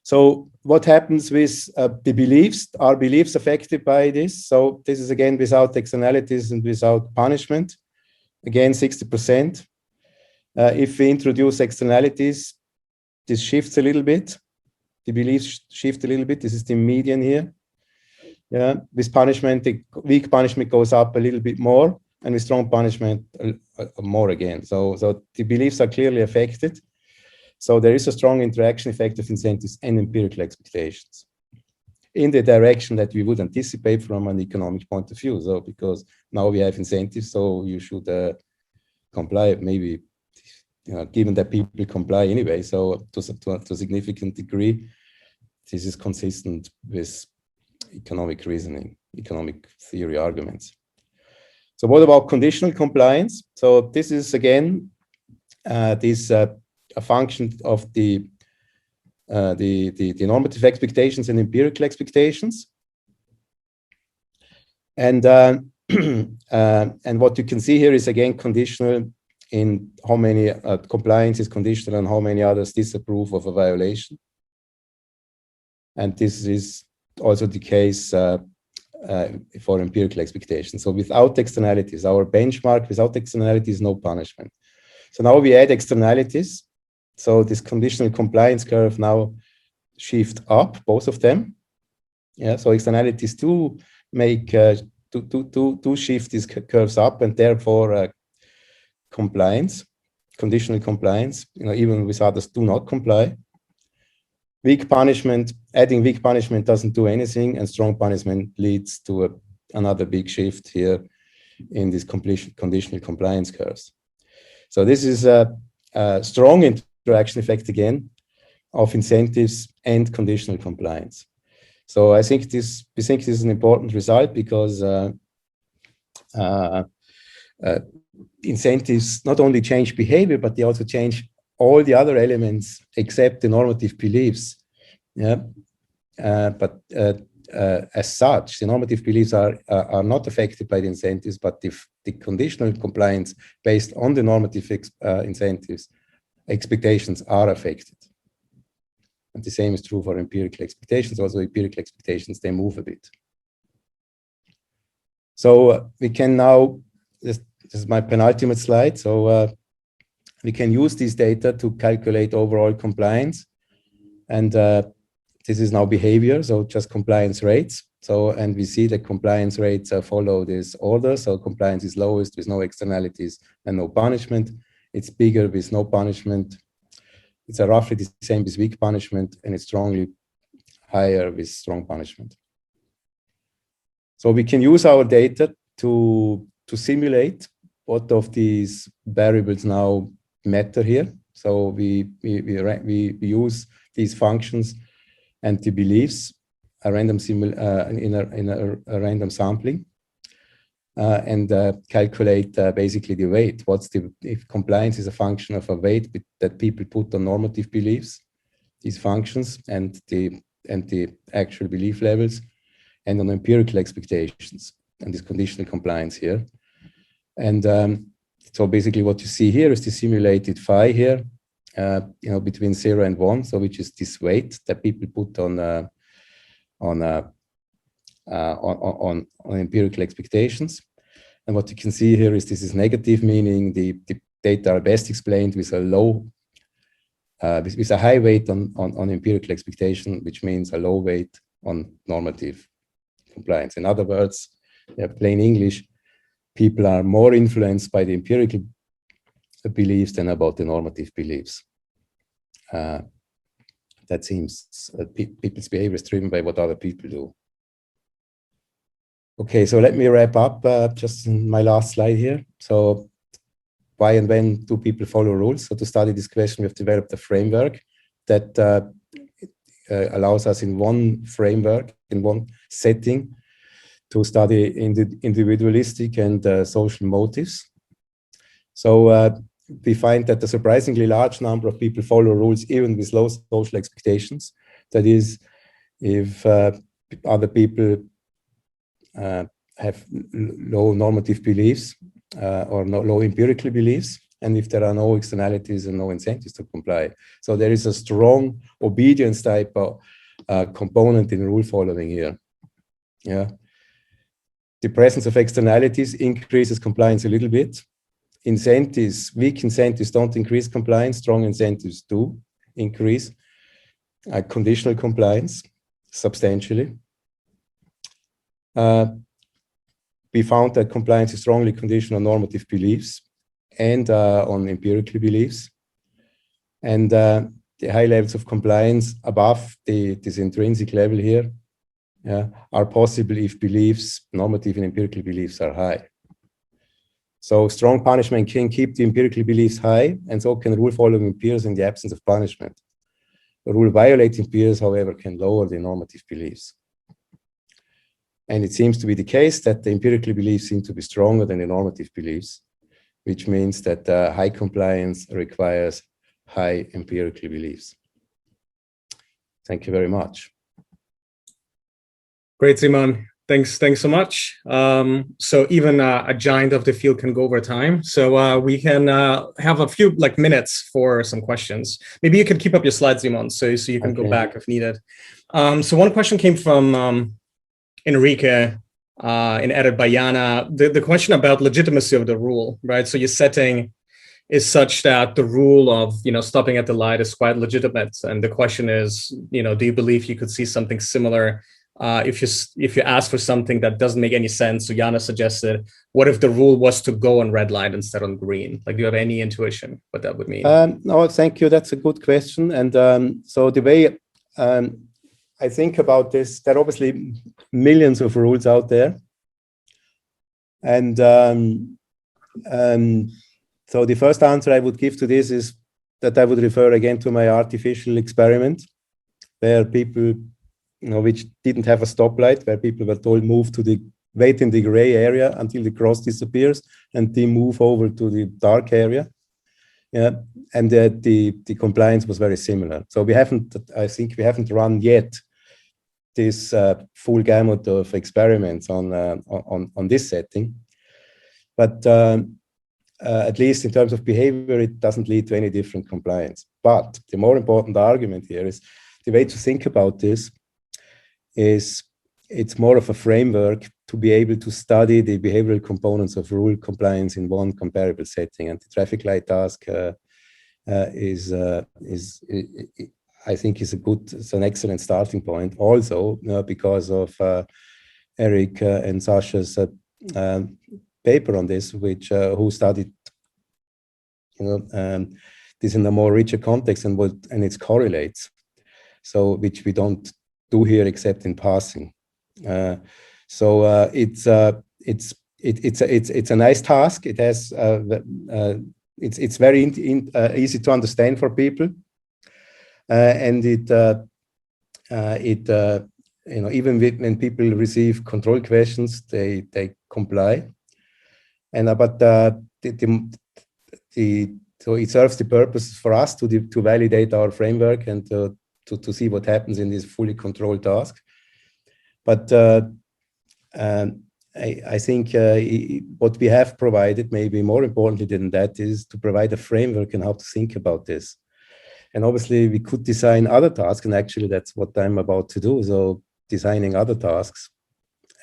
So what happens with the beliefs? Are beliefs affected by this? So this is again without externalities and without punishment. Again, 60%. If we introduce externalities, this shifts a little bit. The beliefs shift a little bit. This is the median here. Yeah, with punishment, the weak punishment goes up a little bit more, and with strong punishment, more again. So the beliefs are clearly affected. So there is a strong interaction effect of incentives and empirical expectations in the direction that we would anticipate from an economic point of view. So because now we have incentives, so you should comply, maybe, given that people comply anyway. So to a significant degree, this is consistent with economic reasoning, economic theory arguments. So what about conditional compliance? So this is again, a function of the normative expectations and empirical expectations. And and what you can see here is again conditional in how many compliance is conditional and how many others disapprove of a violation. And this is also the case for empirical expectations. So without externalities, our benchmark without externalities, no punishment. So now we add externalities. So this conditional compliance curve now shift up, both of them. Yeah, so externalities do make to shift these curves up, and therefore compliance, conditional compliance, even with others do not comply. Weak punishment, adding weak punishment doesn't do anything, and strong punishment leads to another big shift here in this conditional compliance curves. So this is a strong interaction effect again of incentives and conditional compliance. So we think this is an important result because incentives not only change behavior, but they also change all the other elements except the normative beliefs. Yeah, but as such, the normative beliefs are not affected by the incentives, but the conditional compliance based on the normative incentives expectations are affected. And the same is true for empirical expectations. Also, empirical expectations, they move a bit. So we can now, this is my penultimate slide. So we can use these data to calculate overall compliance. And this is now behavior, so just compliance rates. So, and we see that compliance rates follow this order. So compliance is lowest with no externalities and no punishment. It's bigger with no punishment. It's roughly the same with weak punishment, and it's strongly higher with strong punishment. So we can use our data to simulate what of these variables now matter here. So we use these functions and the beliefs, a random in a random sampling, and calculate basically the weight. If compliance is a function of a weight that people put on normative beliefs, these functions and the actual belief levels, and on empirical expectations and this conditional compliance here. And so basically what you see here is the simulated phi here, between 0 and 1, so which is this weight that people put on empirical expectations. And what you can see here is this is negative, meaning the data are best explained with a low, with a high weight on empirical expectation, which means a low weight on normative compliance. In other words, plain English, people are more influenced by the empirical beliefs than about the normative beliefs. That seems people's behavior is driven by what other people do. Okay, so let me wrap up just in my last slide here. So why and when do people follow rules? So to study this question, we have developed a framework that allows us in one framework, in one setting, to study individualistic and social motives. So we find that a surprisingly large number of people follow rules even with low social expectations. That is, if other people have low normative beliefs or low empirical beliefs, and if there are no externalities and no incentives to comply. So there is a strong obedience type of component in rule following here. Yeah. The presence of externalities increases compliance a little bit. Incentives, weak incentives don't increase compliance, strong incentives do increase conditional compliance substantially. we found that compliance is strongly conditional on normative beliefs and on empirical beliefs. And the high levels of compliance above this intrinsic level here are possible if beliefs, normative and empirical beliefs, are high. So strong punishment can keep the empirical beliefs high, and so can rule following peers in the absence of punishment. The rule violating peers, however, can lower the normative beliefs. And it seems to be the case that the empirical beliefs seem to be stronger than the normative beliefs, which means that high compliance requires high empirical beliefs. Thank you very much. Great, Simon. Thanks so much. So even a giant of the field can go over time. So we can have a few minutes for some questions. Maybe you can keep up your slides, Simon, so you can go back if needed. So one question came from Enrique and added by Jana. The question about legitimacy of the rule, right? So your setting is such that the rule of stopping at the light is quite legitimate, and the question is, do you believe you could see something similar if you ask for something that doesn't make any sense? So Jana suggested, what if the rule was to go on red light instead on green? Like, do you have any intuition what that would mean? No, thank you. That's a good question. And so the way I think about this, there are obviously millions of rules out there. And so the first answer I would give to this is that I would refer again to my artificial experiment, where people, which didn't have a stoplight, where people were told move to wait in the gray area until the cross disappears, and then move over to the dark area. Yeah, and the compliance was very similar. So I think we haven't run yet this full gamut of experiments on this setting, but at least in terms of behavior, it doesn't lead to any different compliance. But the more important argument here is the way to think about this is it's more of a framework to be able to study the behavioral components of rule compliance in one comparable setting. And the traffic light task I think is it's an excellent starting point. Also, because of Eric and Sasha's paper on this, who studied, this in a more richer context and it correlates. So, which we don't do here except in passing. So it's a nice task. It has it's very easy to understand for people, and even when people receive control questions, they comply. And so it serves the purpose for us to validate our framework and to see what happens in this fully controlled task. But I think what we have provided, maybe more importantly than that, is to provide a framework and how to think about this. And obviously, we could design other tasks, and actually that's what I'm about to do. So designing other tasks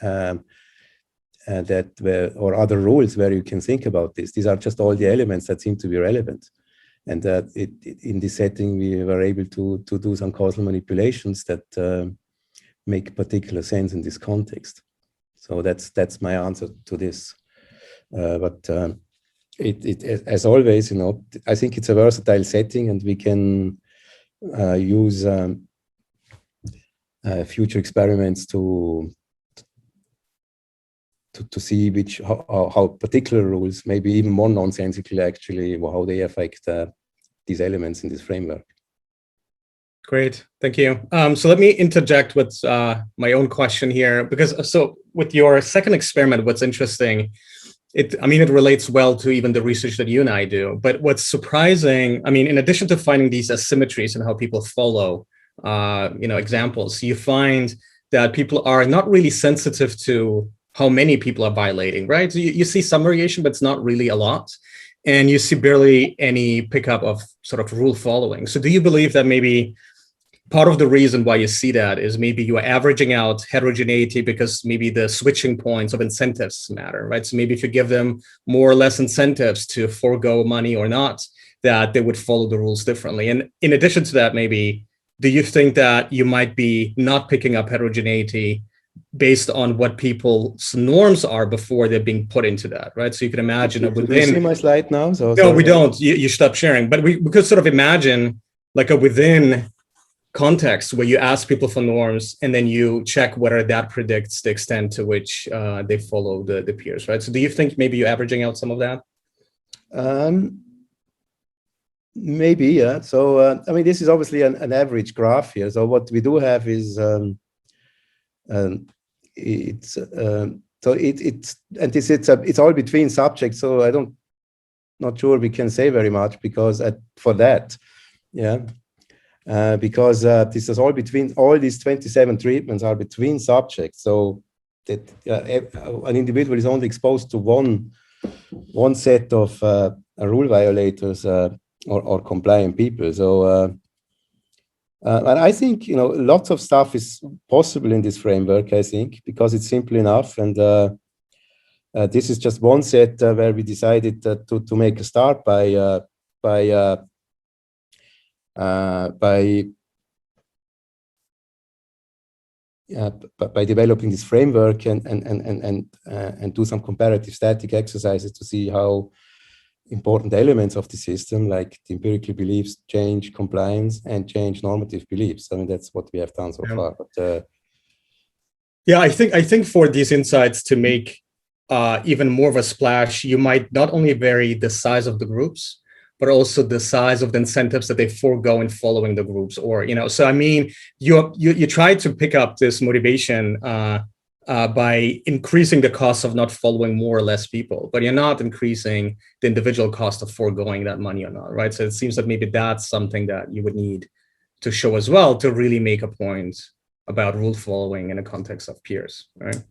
or other rules where you can think about this. These are just all the elements that seem to be relevant. And in this setting, we were able to do some causal manipulations that make particular sense in this context. So that's my answer to this. But as always, I think it's a versatile setting, and we can use future experiments to see how particular rules, maybe even more nonsensical actually, how they affect these elements in this framework. Great, thank you. So let me interject with my own question here, because with your second experiment, what's interesting, it relates well to even the research that you and I do. But what's surprising, in addition to finding these asymmetries and how people follow, examples, you find that people are not really sensitive to how many people are violating, right? So you see some variation, but it's not really a lot. And you see barely any pickup of sort of rule following. So do you believe that maybe part of the reason why you see that is maybe you are averaging out heterogeneity because maybe the switching points of incentives matter, right? So maybe if you give them more or less incentives to forego money or not, that they would follow the rules differently. And in addition to that, maybe, do you think that you might be not picking up heterogeneity based on what people's norms are before they're being put into that, right? So you can imagine that within. Do you see my slide now? No, we don't. You stop sharing. But we could sort of imagine like a within context where you ask people for norms and then you check whether that predicts the extent to which they follow the peers, right? So do you think maybe you're averaging out some of that? Maybe, yeah. So, I mean, this is obviously an average graph here. So what we do have is, it's all between subjects. So not sure we can say very much because for that, yeah. Because this is all between, all these 27 treatments are between subjects. So that an individual is only exposed to one set of rule violators or compliant people. So, and I think, lots of stuff is possible in this framework, I think, because it's simple enough. And this is just one set where we decided to make a start by developing this framework and do some comparative static exercises to see how important elements of the system, like the empirical beliefs, change compliance and change normative beliefs. I mean, that's what we have done so far. But yeah, I think for these insights to make even more of a splash, you might not only vary the size of the groups, but also the size of the incentives that they forego in following the groups, or So I mean, you try to pick up this motivation by increasing the cost of not following more or less people, but you're not increasing the individual cost of foregoing that money or not, right? So it seems that maybe that's something that you would need to show as well to really make a point about rule following in the context of peers, right?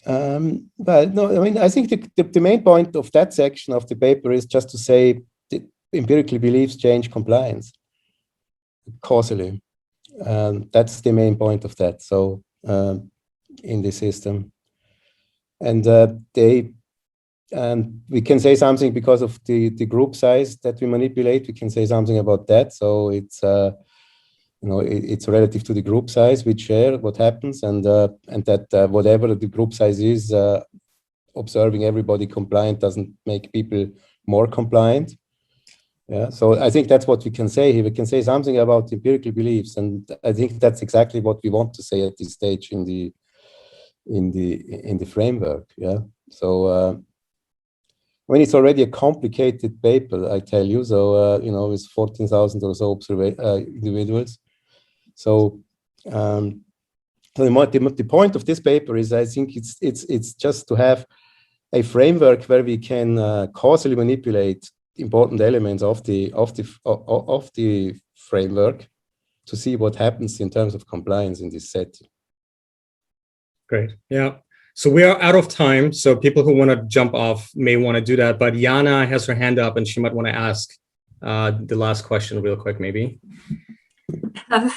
But no, I mean, I think the main point of that section of the paper is just to say empirical beliefs change compliance causally. That's the main point of that. So in the system, and we can say something because of the group size that we manipulate. We can say something about that. So it's it's relative to the group size we share what happens, and that whatever the group size is, observing everybody compliant doesn't make people more compliant. Yeah, so I think that's what we can say here. We can say something about empirical beliefs, and I think that's exactly what we want to say at this stage in the framework. Yeah. So I mean, it's already a complicated paper, I tell you. So it's 14,000 or so individuals. So the point of this paper is, I think it's just to have a framework where we can causally manipulate important elements of the framework to see what happens in terms of compliance in this setting. Great. Yeah. So we are out of time. So people who want to jump off may want to do that. But Jana has her hand up and she might want to ask the last question real quick, maybe.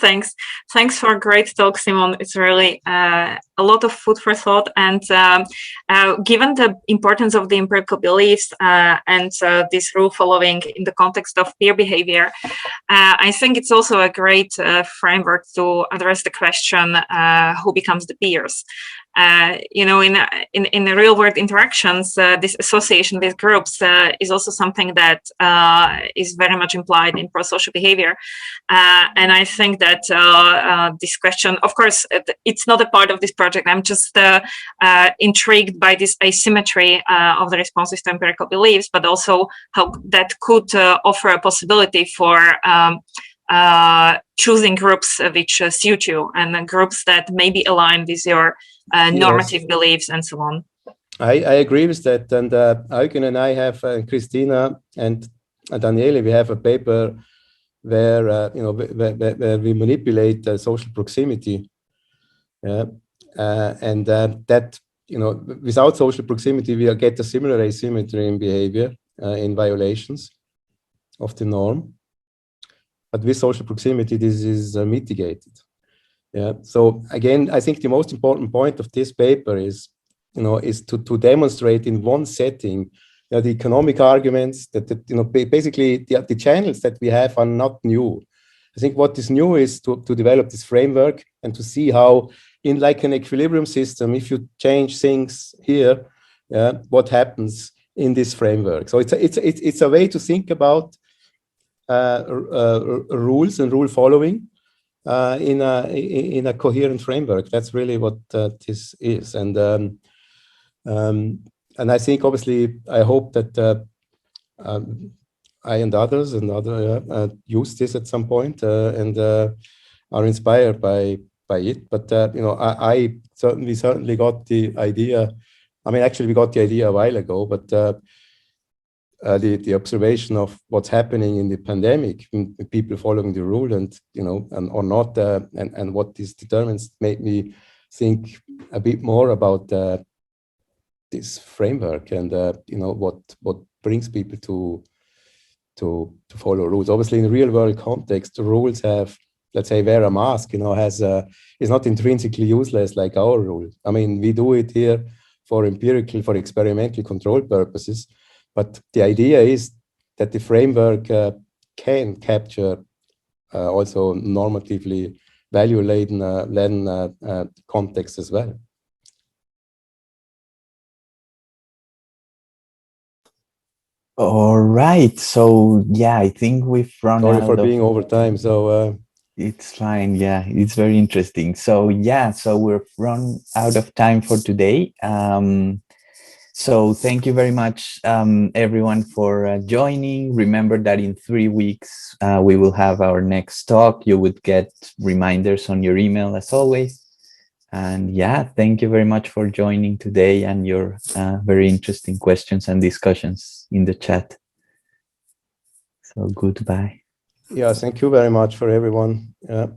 Thanks for a great talk, Simon. It's really a lot of food for thought, and given the importance of the empirical beliefs and this rule following in the context of peer behavior, I think it's also a great framework to address the question who becomes the peers. In the real world interactions, this association with groups is also something that is very much implied in pro-social behavior. And I think that this question, of course, it's not a part of this project. I'm just intrigued by this asymmetry of the responses to empirical beliefs, but also how that could offer a possibility for choosing groups which suit you, and groups that maybe align with your normative beliefs and so on. I agree with that. And Eugen and I have, Christina and Daniele, we have a paper where where we manipulate social proximity, and that without social proximity we get a similar asymmetry in behavior in violations of the norm, but with social proximity this is mitigated. Yeah. So again, I think the most important point of this paper is to demonstrate in one setting the economic arguments that basically the channels that we have are not new. I think what is new is to develop this framework and to see how in like an equilibrium system, if you change things here, what happens in this framework? So it's a way to think about rules and rule following in a coherent framework. That's really what this is, and I think obviously I hope that I and others use this at some point and are inspired by it. But you know, I certainly got the idea. I mean, actually, we got the idea a while ago, but the observation of what's happening in the pandemic, people following the rule, and you know, or not, and what this determines, made me think a bit more about this framework and you know, what brings people to follow rules. Obviously, in the real world context, the rules have, let's say, wear a mask, you know, is not intrinsically useless like our rule. I mean, we do it here for empirical, for experimental control purposes, but the idea is that the framework can capture also normatively value-laden context as well. All right. So yeah, I think we've run out. Sorry for being over time. So it's fine. Yeah, it's very interesting. So yeah, so we've run out of time for today. So thank you very much, everyone, for joining. Remember that in 3 weeks, we will have our next talk. You would get reminders on your email as always. And yeah, thank you very much for joining today and your very interesting questions and discussions in the chat. So goodbye. yeah, thank you very much for everyone. Yeah.